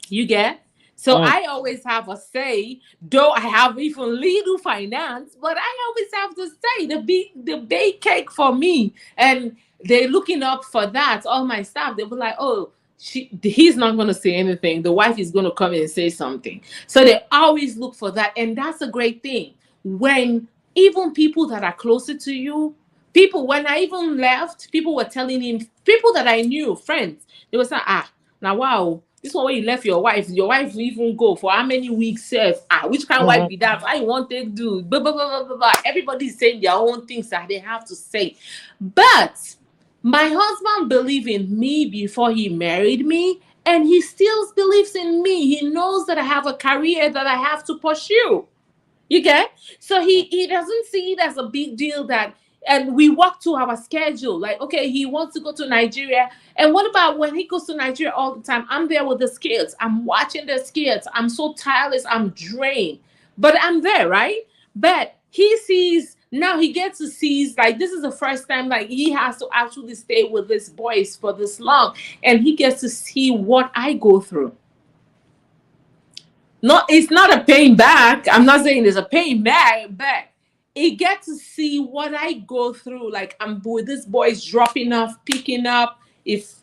You get? So I always have a say, though I have even little finance, but I always have to say the bake cake for me. And they're looking up for that. All my staff, they were like, oh, he's not gonna say anything. The wife is gonna come in and say something. So they always look for that. And that's a great thing. When even people that are closer to you, people, when I even left, people were telling him, people that I knew, friends, they were saying, now wow, this one where you left your wife even go for how many weeks self? Which kind of wife be that? I want to do blah, blah, blah, blah, blah, blah. Everybody's saying their own things that they have to say. But my husband believed in me before he married me, and he still believes in me. He knows that I have a career that I have to pursue. You get? So he doesn't see it as a big deal that, and we work to our schedule. Like, okay, he wants to go to Nigeria. And what about when he goes to Nigeria all the time? I'm there with the kids. I'm watching the kids. I'm so tireless. I'm drained. But I'm there, right? But he sees, now he gets to see, like, this is the first time, like, he has to actually stay with this boys for this long. And he gets to see what I go through. No, it's not a pain back. I'm not saying there's a pain back. He gets to see what I go through. Like, I'm with these boys dropping off, picking up. If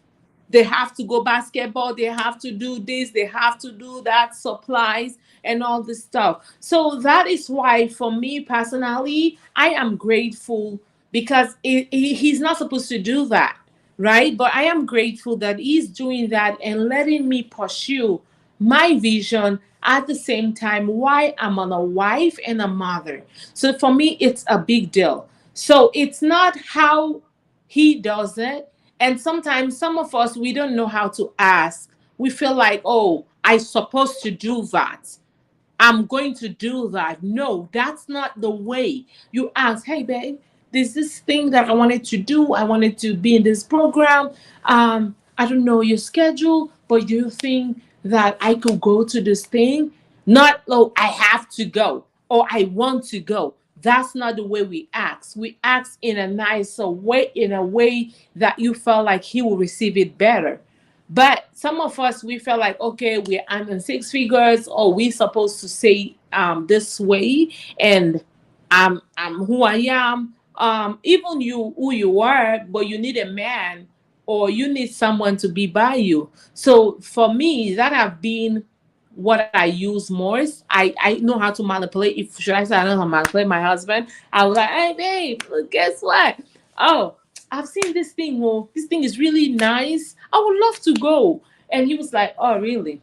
they have to go basketball, they have to do this, they have to do that, supplies and all this stuff. So that is why, for me personally, I am grateful, because he's not supposed to do that, right? But I am grateful that he's doing that and letting me pursue my vision at the same time while I'm on a wife and a mother. So for me, it's a big deal. So it's not how he does it. And sometimes some of us, we don't know how to ask. We feel like, oh, I'm supposed to do that. I'm going to do that. No, that's not the way. You ask, hey, babe, there's this thing that I wanted to do. I wanted to be in this program. I don't know your schedule, but do you think that I could go to this thing? Not, oh, I have to go or I want to go. That's not the way we ask. We ask in a nicer way, in a way that you felt like he will receive it better. But some of us, we felt like, okay, we're earning six figures, or we supposed to say this way, and I'm who I am. Even you, who you are, but you need a man, or you need someone to be by you. So for me, that have been what I use most. I know how to manipulate. If should I say I know how to manipulate my husband? I was like, hey babe, guess what? Oh, I've seen this thing. Oh, this thing is really nice. I would love to go. And he was like, oh, really?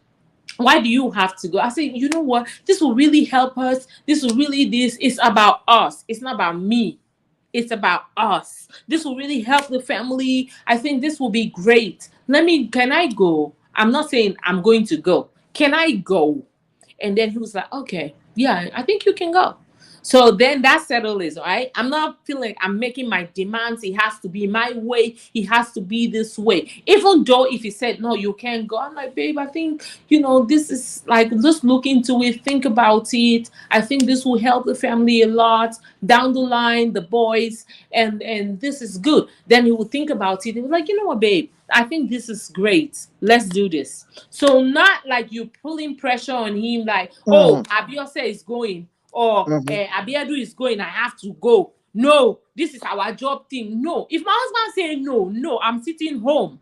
Why do you have to go? I said, you know what? This will really help us. This will really, this is about us. It's not about me. It's about us. This will really help the family. I think this will be great. Can I go? I'm not saying I'm going to go. Can I go? And then he was like, okay, yeah, I think you can go. So then that settled it, right? I'm not feeling I'm making my demands. It has to be my way. It has to be this way. Even though if he said, no, you can't go, I'm like, babe, I think, this is like, just look into it, think about it. I think this will help the family a lot down the line, the boys, and this is good. Then he would think about it. He was like, you know what, babe? I think this is great. Let's do this. So not like you pulling pressure on him, like, oh, Abiose is going, or Abiadu is going, I have to go. No, this is our job thing. No. If my husband say no, I'm sitting home.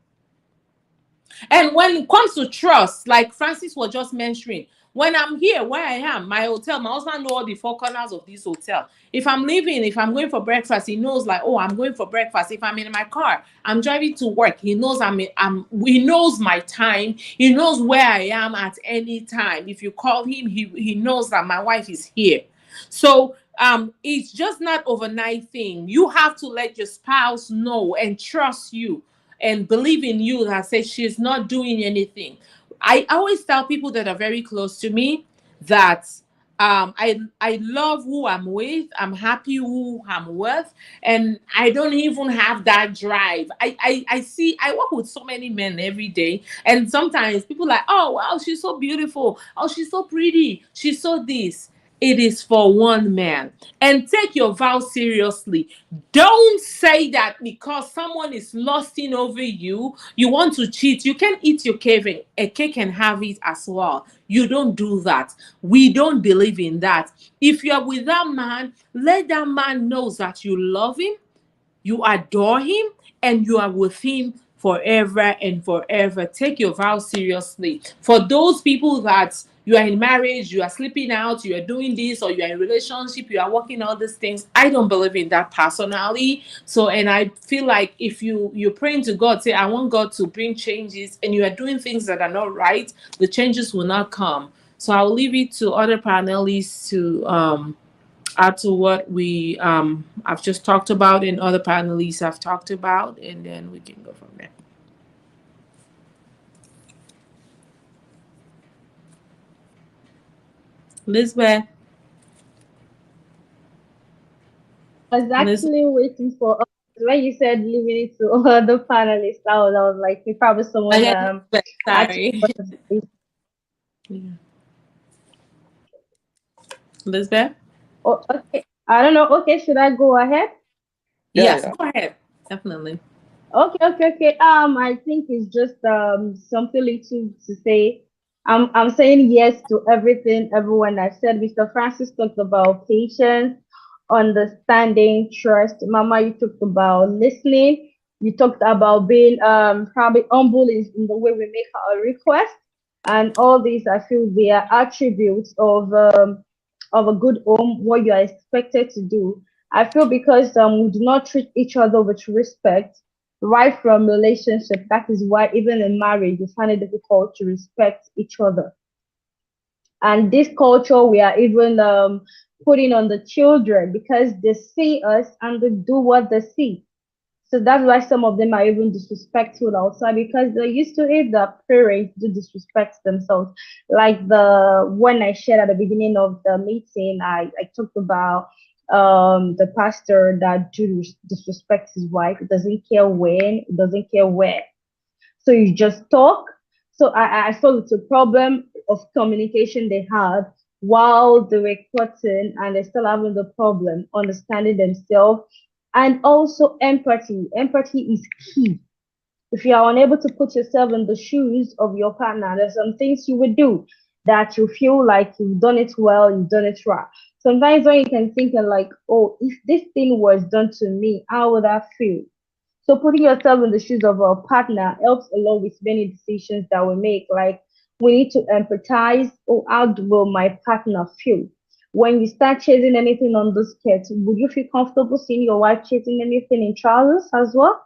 And when it comes to trust, like Francis was just mentioning, when I'm here, where I am, my hotel, my husband knows all the four corners of this hotel. If I'm leaving, if I'm going for breakfast, he knows like, oh, I'm going for breakfast. If I'm in my car, I'm driving to work. He knows he knows my time. He knows where I am at any time. If you call him, he knows that my wife is here. So it's just not overnight thing. You have to let your spouse know and trust you and believe in you that says she's not doing anything. I always tell people that are very close to me that I love who I'm with. I'm happy who I'm with, and I don't even have that drive. I work with so many men every day, and sometimes people are like, oh wow, she's so beautiful. Oh, she's so pretty. She's so this. it is for one man. And take your vow seriously. Don't say that because someone is lusting over you, you want to cheat. You can eat your cake and have it as well. You don't do that. We don't believe in that. If you're with that man, let that man know that you love him, you adore him, and you are with him forever and forever. Take your vow seriously. For those people that you are in marriage, you are sleeping out, you are doing this, or you are in relationship, you are working all these things, I don't believe in that personally. So, and I feel like if you're praying to God, say, I want God to bring changes, and you are doing things that are not right, the changes will not come. So I'll leave it to other panelists to add to what we I've just talked about and other panelists have talked about, and then we can go from there. Lisbeth. I was Lisbeth. actually waiting for when you said leaving it to other panelists. I was like, probably someone Lisbeth, actually. sorry. Yeah. Lisbeth. Oh, okay. I don't know. Okay, should I go ahead? Yes, Yeah. go ahead. Definitely. Okay. I think it's just something little to say. I'm saying yes to everything everyone has said. Mr. Francis talked about patience, understanding, trust. Mama, you talked about listening. You talked about being probably humble in the way we make our request, and all these I feel they are attributes of a good home. What you are expected to do. I feel because we do not treat each other with respect right from relationship. That is why even in marriage we find it difficult to respect each other. And this culture we are even putting on the children because they see us and they do what they see. So that's why some of them are even disrespectful outside because they're used to it. The parents do disrespect themselves. Like the one I shared at the beginning of the meeting, I talked about the pastor that do disrespects his wife. He doesn't care when, he doesn't care where. So you just talk. So I feel it's a problem of communication they had while they were cutting and they're still having the problem understanding themselves, and also empathy. Empathy is key. If you are unable to put yourself in the shoes of your partner, there's some things you would do that you feel like you've done it well, you've done it right. Sometimes when you can think and like, oh, if this thing was done to me, how would I feel? So putting yourself in the shoes of our partner helps a lot with many decisions that we make. Like we need to empathize. Oh, will my partner feel? When you start chasing anything on the skirt, would you feel comfortable seeing your wife chasing anything in trousers as well?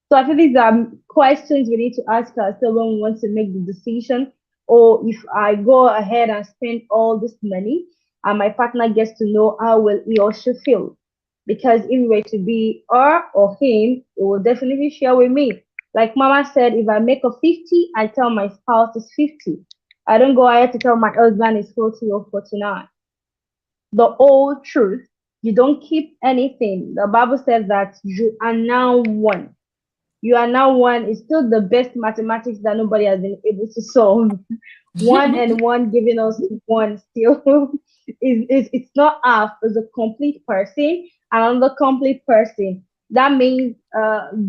So I think these are questions we need to ask ourselves when we want to make the decision. Or if I go ahead and spend all this money and my partner gets to know how will he or she feel. Because if it were to be her or him, it will definitely share with me. Like Mama said, if I make a 50, I tell my spouse it's 50. I don't go ahead to tell my husband it's 40 or 49. The whole truth. You don't keep anything. The Bible says that you are now one. You are now one is still the best mathematics that nobody has been able to solve. One and one giving us one still is it's not half, it's a complete person, another complete person. That means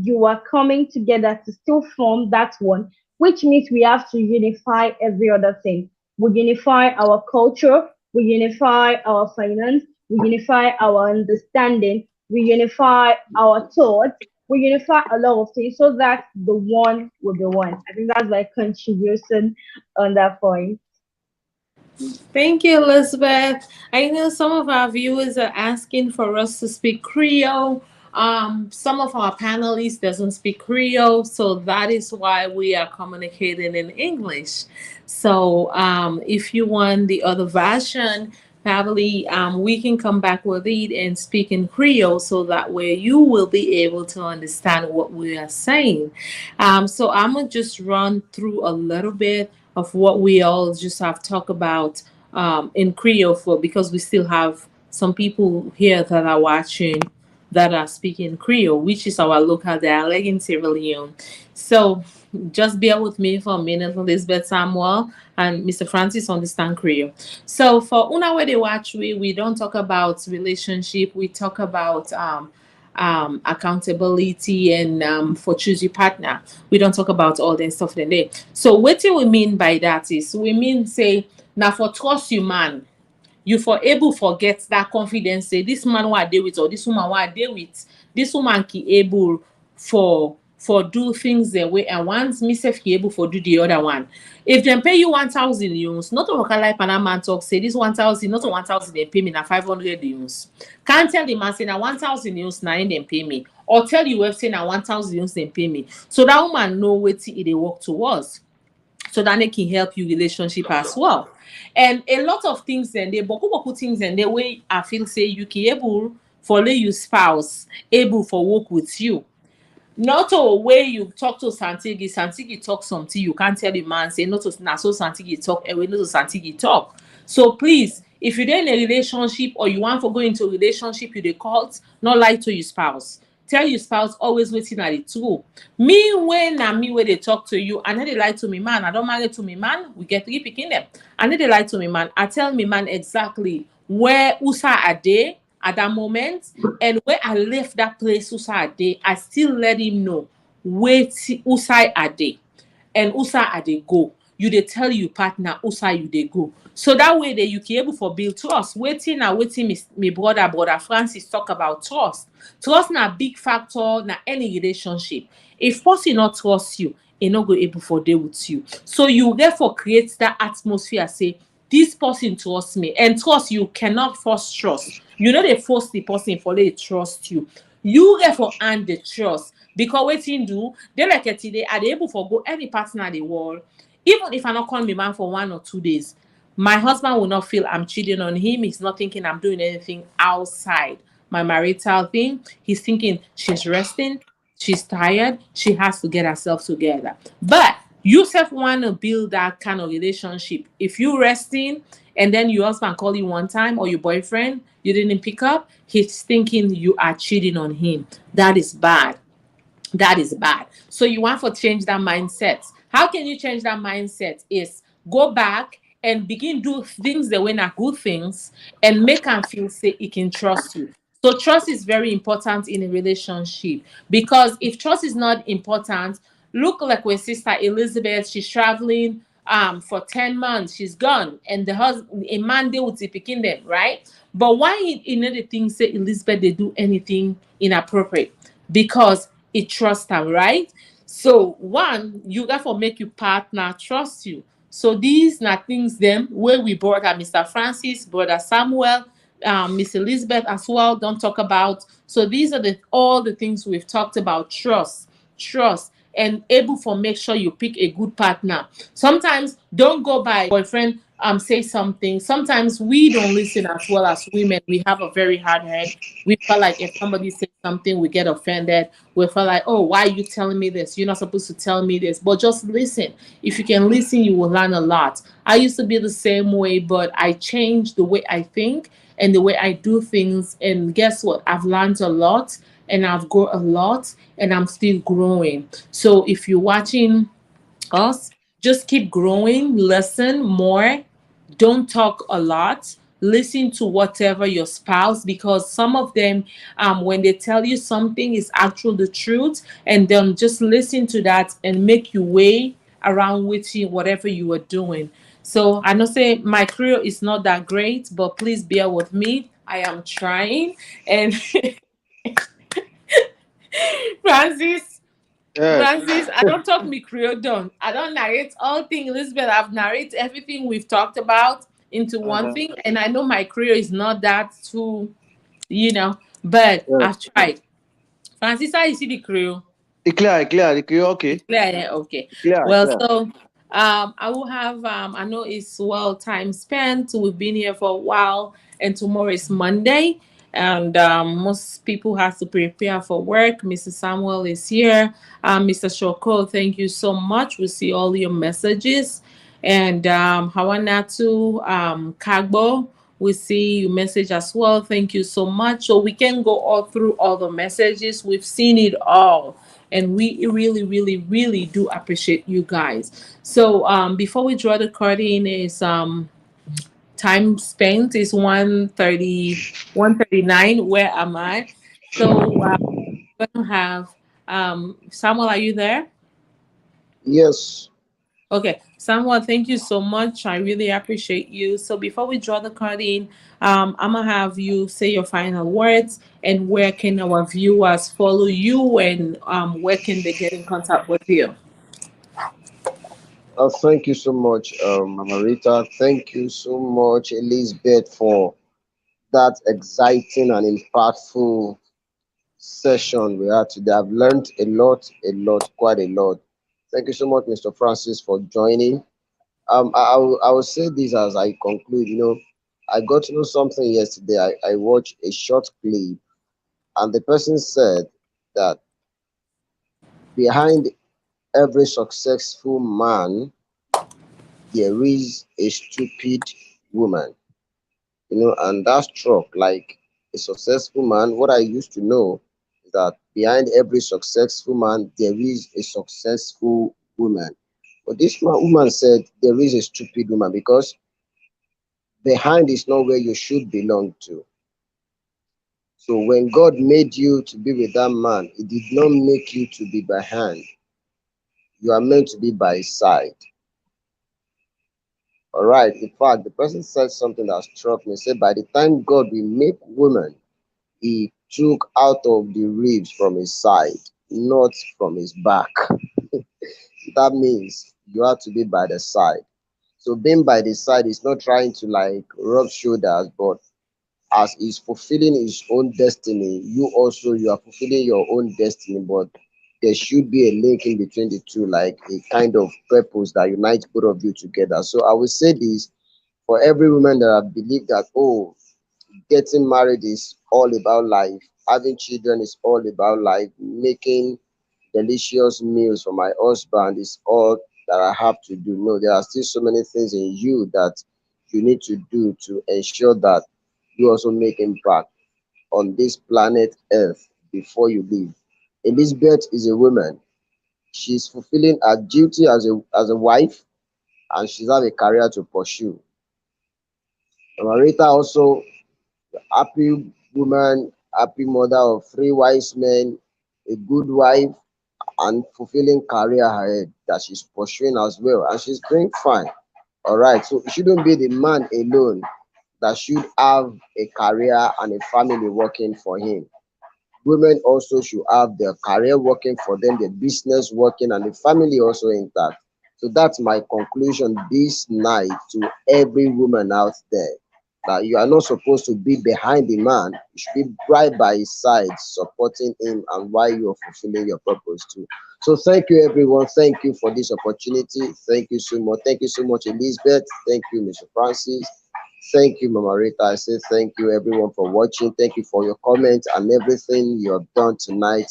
you are coming together to still form that one, which means we have to unify every other thing. We unify our culture, we unify our finance, we unify our understanding, we unify our thoughts, we unify a lot of things so that the one will be one. I think that's my contribution on that point. Thank you, Elizabeth. I know some of our viewers are asking for us to speak Creole. Some of our panelists doesn't speak Creole, so that is why we are communicating in English. So if you want the other version, probably we can come back with it and speak in Creole, so that way you will be able to understand what we are saying. So I'm gonna just run through a little bit of what we all just have talked about in Creole for, because we still have some people here that are watching that are speaking Creole, which is our local dialect in Sierra Leone. So just bear with me for a minute, Elizabeth Samuel and Mr. Francis understand Creole. So for una where they watch, we don't talk about relationship. We talk about accountability and for choose your partner. We don't talk about all that stuff in there. So what do we mean by that is we mean say now for trust you man, you for able forget that confidence say this man what I deal with or this woman what I deal with, this woman ki able for do things the way and once myself ki able for do the other one. If they pay you 1,000 euros, not to work like Panama talk say this 1,000, not 1,000 they pay me na 500 euros. Can't tell the man say na 1,000 euros na they pay me, or tell you web say na 1,000 euros they pay me. So that woman know what they work towards. So that they can help you relationship as well. And a lot of things then they boku things and the way I feel say you can able for let your spouse able for work with you. Not a way you talk to Santigi talk something, you can't tell the man, say not to na so Santigi talk, and we know to Santigi talk. So please, if you're in a relationship or you want to go into a relationship, you the cult, not lie to your spouse. Tell your spouse always waiting at it too. Me when they talk to you, and then they lie to me, man. I don't marry to me, man. We get 3 picking them. And then they lie to me, man. I tell me, man, exactly where Usa are they at that moment, and where I left that place Usa are they, I still let him know where Usa are they and Usa are they go. You they tell you partner Usa you they go. So that way that you can able for build trust. Waiting me brother Francis talk about trust. Trust na big factor na any relationship. If person not trust you, he not go able for deal with you. So you therefore create that atmosphere. Say this person trusts me, and trust you cannot force trust. You know they force the person for they trust you. You therefore earn the trust because waiting do they like it today are they able for go any partner in the world. Even if I not call me man for 1 or 2 days, my husband will not feel I'm cheating on him. He's not thinking I'm doing anything outside my marital thing. He's thinking she's resting, she's tired, she has to get herself together. But you self want to build that kind of relationship. If you resting and then your husband call you one time or your boyfriend, you didn't pick up, he's thinking you are cheating on him. That is bad. That is bad. So you want to change that mindset. How can you change that mindset? Is go back and begin do things the way not good things and make him feel say he can trust you. So trust is very important in a relationship because if trust is not important, look like with sister Elizabeth, she's traveling for 10 months, she's gone, and the husband a man deal with the picking them, right? But why in the things say Elizabeth they do anything inappropriate? Because it trusts her, right? So one, you therefore make your partner trust you. So these are things them where we brought up Mr. Francis, Brother Samuel, Miss Elizabeth as well. Don't talk about. So these are all the things we've talked about. Trust, and able for make sure you pick a good partner. Sometimes don't go by boyfriend say something. Sometimes we don't listen as well as women. We have a very hard head. We feel like if somebody says something, we get offended. We feel like, oh, why are you telling me this? You're not supposed to tell me this. But just listen. If you can listen, you will learn a lot. I used to be the same way, but I changed the way I think and the way I do things. And guess what? I've learned a lot and I've grown a lot and I'm still growing. So if you're watching us, just keep growing, listen more, don't talk a lot, listen to whatever your spouse, because some of them when they tell you something is actually the truth, and then just listen to that and make your way around with you whatever you are doing. So I know say my career is not that great, but please bear with me, I am trying. And Francis, Yes. I don't talk me Creole done. I don't narrate all things, Elizabeth. I've narrated everything we've talked about into one Uh-huh. thing, and I know my career is not that too, but Yes. I've tried. Francis, how you see the Creole? Clear. Okay. Clear, yeah, okay. Well, Clear. so I will have I know it's well time spent. We've been here for a while, and tomorrow is Monday, and most people have to prepare for work. Mr. Samuel is here. Mr. Shoko, thank you so much. We see all your messages, and Hawanatu Kagbo. We see your message as well. Thank you so much. So we can go all through all the messages. We've seen it all. and we really do appreciate you guys. So before we draw the curtain, is time spent is 1:30, 1:39. Where am I? So we're gonna have Samuel, are you there? Yes. Okay, Samuel, thank you so much. I really appreciate you. So before we draw the curtain, I'm gonna have you say your final words and where can our viewers follow you, and where can they get in contact with you? Thank you so much, Mama Rita. Thank you so much, Elizabeth, for that exciting and impactful session we had today. I've learned a lot, quite a lot. Thank you so much, Mr. Francis, for joining. I will say this as I conclude. I got to know something yesterday. I watched a short clip, and the person said that behind every successful man, there is a stupid woman. And that struck like a successful man. What I used to know is that behind every successful man, there is a successful woman. But this woman said there is a stupid woman because behind is not where you should belong to. So when God made you to be with that man, He did not make you to be behind. You are meant to be by his side. All right. In fact, the person said something that struck me. He said, by the time God will make woman, He took out of the ribs from his side, not from his back. That means you have to be by the side. So being by the side is not trying to like rub shoulders, but as he's fulfilling his own destiny, you are fulfilling your own destiny, but there should be a link in between the two, like a kind of purpose that unites both of you together. So I will say this for every woman that have believed that, oh, getting married is all about life, having children is all about life, making delicious meals for my husband is all that I have to do. No, there are still so many things in you that you need to do to ensure that you also make impact on this planet Earth before you leave. Elizabeth is a woman. She's fulfilling her duty as a wife, and she's have a career to pursue. Marita also happy woman, happy mother of three wise men, a good wife, and fulfilling career ahead that she's pursuing as well, and she's doing fine. All right, so it shouldn't be the man alone that should have a career and a family working for him. Women also should have their career working for them, their business working, and the family also intact. So that's my conclusion this night to every woman out there, that you are not supposed to be behind the man. You should be right by his side, supporting him and while you're fulfilling your purpose too. So thank you everyone. Thank you for this opportunity. Thank you so much. Thank you so much, Elizabeth. Thank you, Mr. Francis. Thank you, Mama Rita. I say thank you everyone for watching. Thank you for your comments and everything you have done tonight.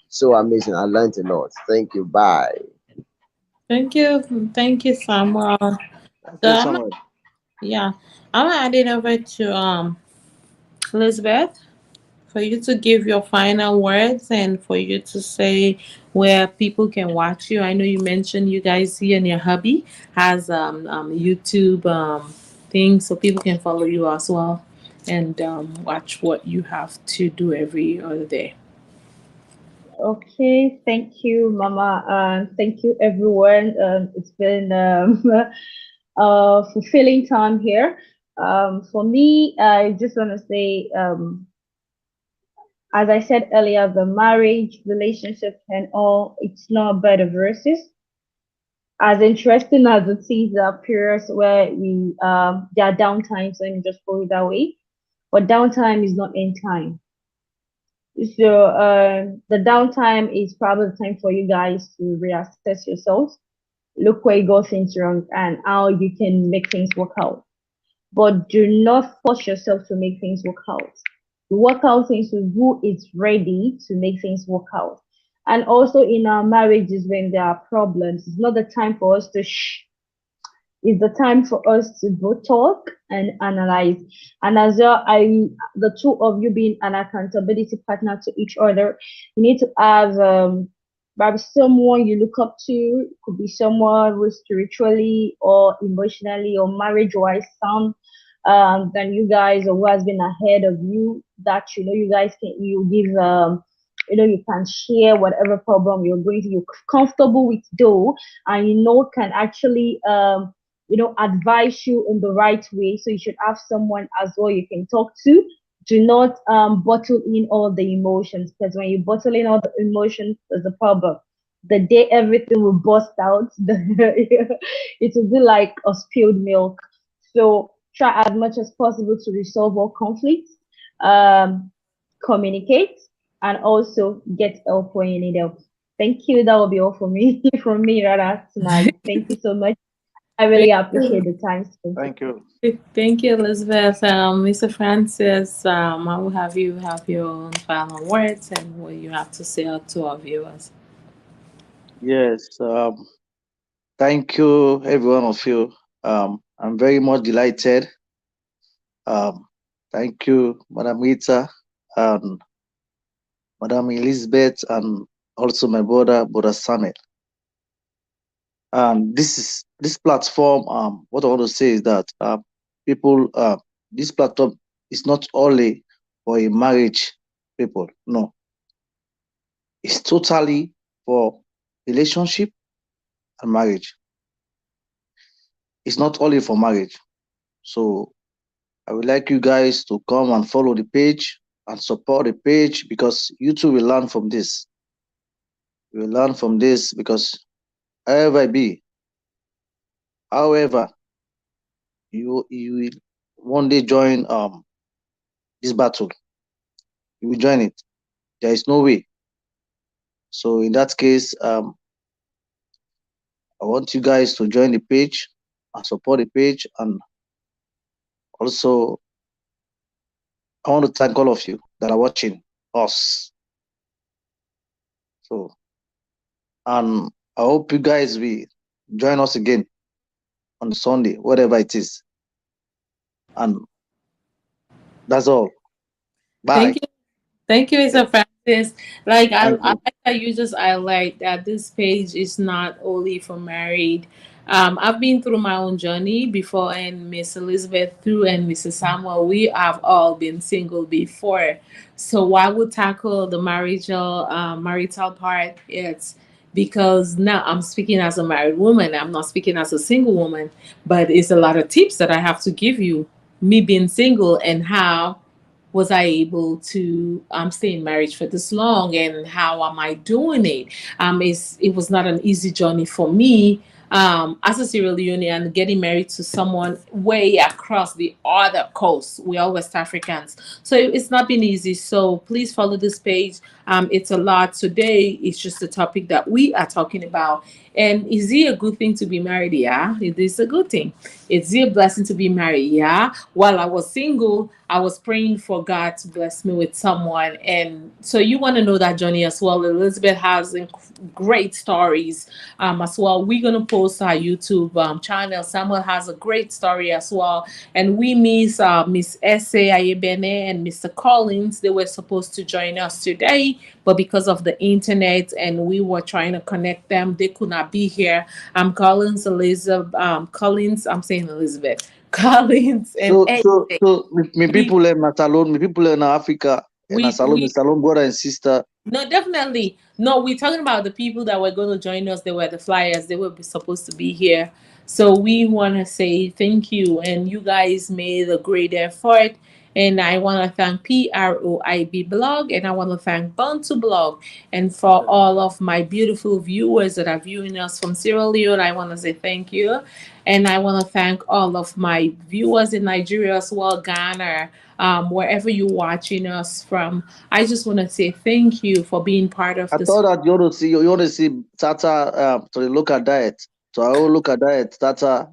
So amazing. I learned a lot. Thank you. Bye. Thank you, Samuel. Thank So you so much. yeah, I'm gonna hand it over to Elizabeth for you to give your final words and for you to say where people can watch you. I know you mentioned you guys here and your hubby has YouTube thing, so people can follow you as well and watch what you have to do every other day. Okay, thank you, Mama, and thank you, everyone. It's been a fulfilling time here. For me, I just want to say, as I said earlier, the marriage, relationship, and all, it's not a bed of roses. As interesting as it is, there are periods where there are downtimes, and just put it that way. But downtime is not end time. So the downtime is probably the time for you guys to reassess yourselves, look where you got things wrong, and how you can make things work out. But do not force yourself to make things work out. Work out things with who is ready to make things work out. And also in our marriages, when there are problems, it's not the time for us to it's the time for us to both talk and analyze. And as well, the two of you being an accountability partner to each other, you need to have Maybe someone you look up to, could be someone who spiritually or emotionally or marriage-wise sound than you guys, or who has been ahead of you, that you guys can you give you can share whatever problem you're going to, you're comfortable with, though, and can actually advise you in the right way. So you should have someone as well you can talk to. Do not bottle in all the emotions, because when you bottle in all the emotions, there's a problem. The day everything will burst out, it will be like a spilled milk. So try as much as possible to resolve all conflicts, um, communicate, and also get help when you need help. Thank you. That will be all for me from me rather tonight. Thank you so much. I really Thank appreciate you. the time spent. Thank you. Thank you, Elizabeth. Mr. Francis, I will have you have your own final words and what you have to say to our viewers. Yes. Thank you, every one of you. I'm very much delighted. Um, Thank you, Madam Rita and Madam Elizabeth, and also my brother Samuel. And this platform. What I want to say is that people, this platform is not only for a marriage people. No, it's totally for relationship and marriage. It's not only for marriage. So I would like you guys to come and follow the page and support the page, because you too will learn from this. You will learn from this, because however it be, however, you will one day join this battle. You will join it. There is no way. So in that case, I want you guys to join the page and support the page. And also, I want to thank all of you that are watching us. So, and I hope you guys will join us again on Sunday, whatever it is. And that's all. Thank Bye. you. Thank you, Mr. Francis. Like Thank I you. like that you just highlight that this page is not only for married. I've been through my own journey before, and Miss Elizabeth through, and Mrs. Samuel. We have all been single before, so why would tackle the marital part? It's because now I'm speaking as a married woman. I'm not speaking as a single woman, but it's a lot of tips that I have to give you. Me being single and how was I able to stay in marriage for this long, and how am I doing it? It was not an easy journey for me as a Sierra Leonean getting married to someone way across the other coast. We are West Africans, so it's not been easy. So please follow this page. It's a lot today. It's just a topic that we are talking about. And is it a good thing to be married? Yeah, it is a good thing. It's a blessing to be married. Yeah. While I was single, I was praying for God to bless me with someone. And so you want to know that journey as well. Elizabeth has great stories as well. We're going to post our YouTube channel. Samuel has a great story as well. And we miss Miss Ese Ayebene and Mr. Collins. They were supposed to join us today, but because of the internet and we were trying to connect them, they could not be here. Collins, I'm saying Elizabeth. Collins and Ese. Me We people in Salon, me people in Africa, and we Salon brother and sister. No, definitely. No, we're talking about the people that were going to join us. They were the flyers. They were supposed to be here. So we want to say thank you. And you guys made a great effort. And I want to thank PROIB Blog, and I want to thank Bantu Blog. And for all of my beautiful viewers that are viewing us from Sierra Leone, I want to say thank you. And I want to thank all of my viewers in Nigeria as well, Ghana, wherever you're watching us from. I just want to say thank you for being part of I this. thought that you want to see Tata to the local diet. So I will look at diet. Tata.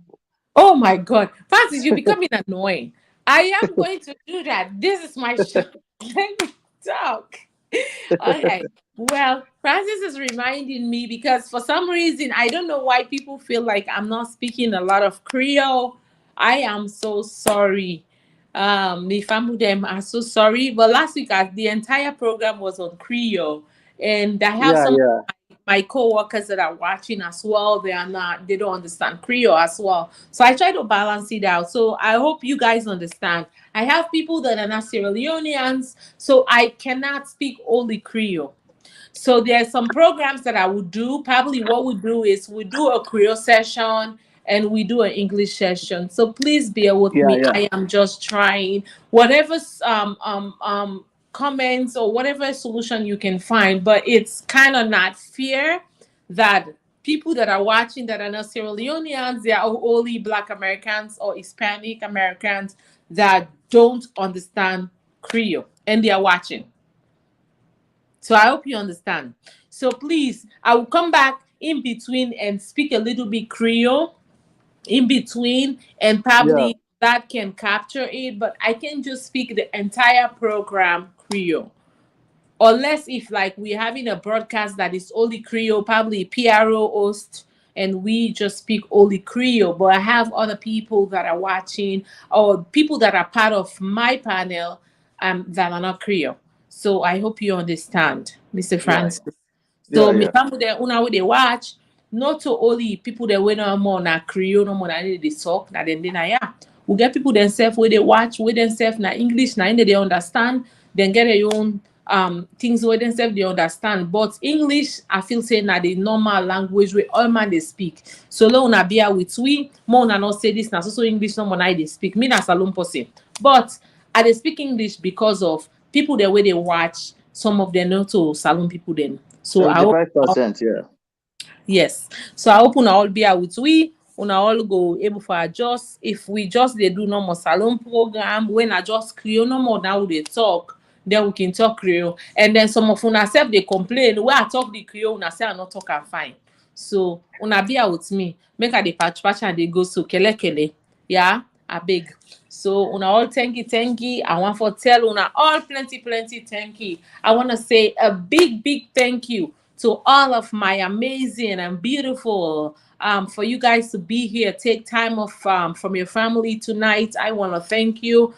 Oh my God, Francis, you're becoming annoying. I am going to do that. This is my show. Let me talk. Okay. Well, Francis is reminding me because for some reason, I don't know why people feel like I'm not speaking a lot of Creole. I am so sorry. The family them are so sorry. But last week, the entire program was on Creole, and I have Yeah, some yeah. my co-workers that are watching as well, they don't understand Creole as well. So I try to balance it out. So I hope you guys understand. I have people that are not Sierra Leoneans, so I cannot speak only Creole. So there's some programs that I would do. Probably what we do is we do a Creole session and we do an English session. So please bear with Yeah, me. yeah. I am just trying whatever comments or whatever solution you can find, but it's kind of not fair that people that are watching that are not Sierra Leoneans, they are only Black Americans or Hispanic Americans that don't understand Creole and they are watching. So I hope you understand. So please, I will come back in between and speak a little bit Creole in between, and Yeah. probably that can capture it, but I can just speak the entire program Creole. Unless if like we're having a broadcast that is only Creole, probably PRO host, and we just speak only Creole. But I have other people that are watching or people that are part of my panel that are not Creole. So I hope you understand, Mr. Francis. Yeah, So me yeah. family there una we they watch, not to only people that we no more na Creole no more na they talk na then na yeah. We get people themselves where they watch, where themselves na English na in they understand, then get their own things where themselves they understand. But English I feel say na the normal language where all man they speak. So lo una bear with we, more una not say this na so English no more na they speak. Me na salon person. But I they speak English because of people the way they watch, some of them not to salon people then. So I hope 75%, yeah. yes. So I hope una all be out with we. Una all go able for adjust. If we just they do normal salon program, when I just Creole no more now they talk, then we can talk Creole. And then some of una self they complain. Where I talk the Creole, una say I not talk am fine. So una be out with me. Make a the patch and they go so kele. Yeah, I beg. So una all thank you. I want for tell una all plenty thank you. I want to say a big thank you to all of my amazing and beautiful for you guys to be here. Take time off from your family tonight. I want to thank you,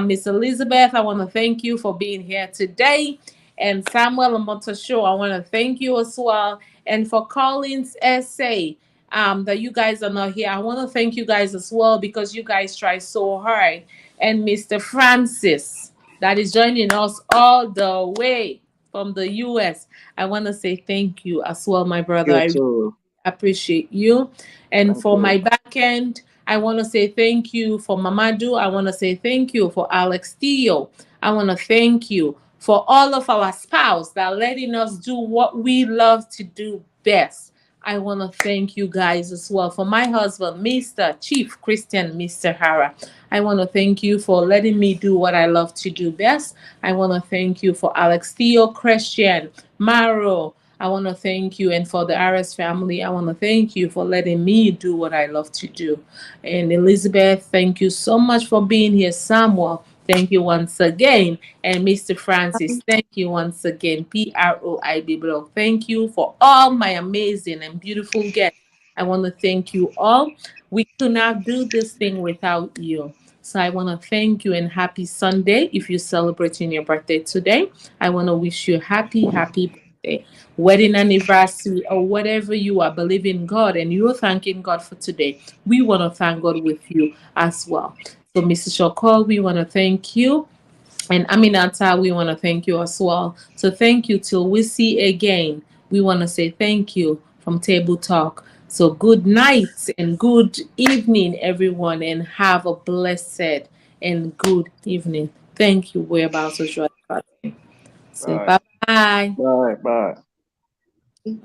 Miss Elizabeth. I want to thank you for being here today. And Samuel Omotosho, I want to thank you as well. And for Collins SA, that you guys are not here, I want to thank you guys as well because you guys try so hard. And Mr. Francis, that is joining us all the way from the US. I want to say thank you as well, my brother. You I too. appreciate you. And Thank for you. my back end, I want to say thank you for Mamadou. I want to say thank you for Alex Theo. I want to thank you for all of our spouse that are letting us do what we love to do best. I want to thank you guys as well. For my husband, Mr. Chief Christian, Mr. Hara, I want to thank you for letting me do what I love to do best. I want to thank you for Alex Theo, Christian, Maro. I want to thank you. And for the RS family, I want to thank you for letting me do what I love to do. And Elizabeth, thank you so much for being here. Samuel, thank you once again. And Mr. Francis, thank you once again. PROIB blog. Thank you for all my amazing and beautiful guests. I want to thank you all. We could not do this thing without you. So I want to thank you and happy Sunday. If you're celebrating your birthday today, I want to wish you happy birthday, wedding anniversary, or whatever you are believing God and you're thanking God for today. We want to thank God with you as well. So, Mrs. Shokol, we want to thank you. And Aminata, we want to thank you as well. So thank you till we see again. We want to say thank you from Table Talk. So good night and good evening, everyone, and have a blessed and good evening. Thank you. We're about to join. So Bye. bye-bye. Bye.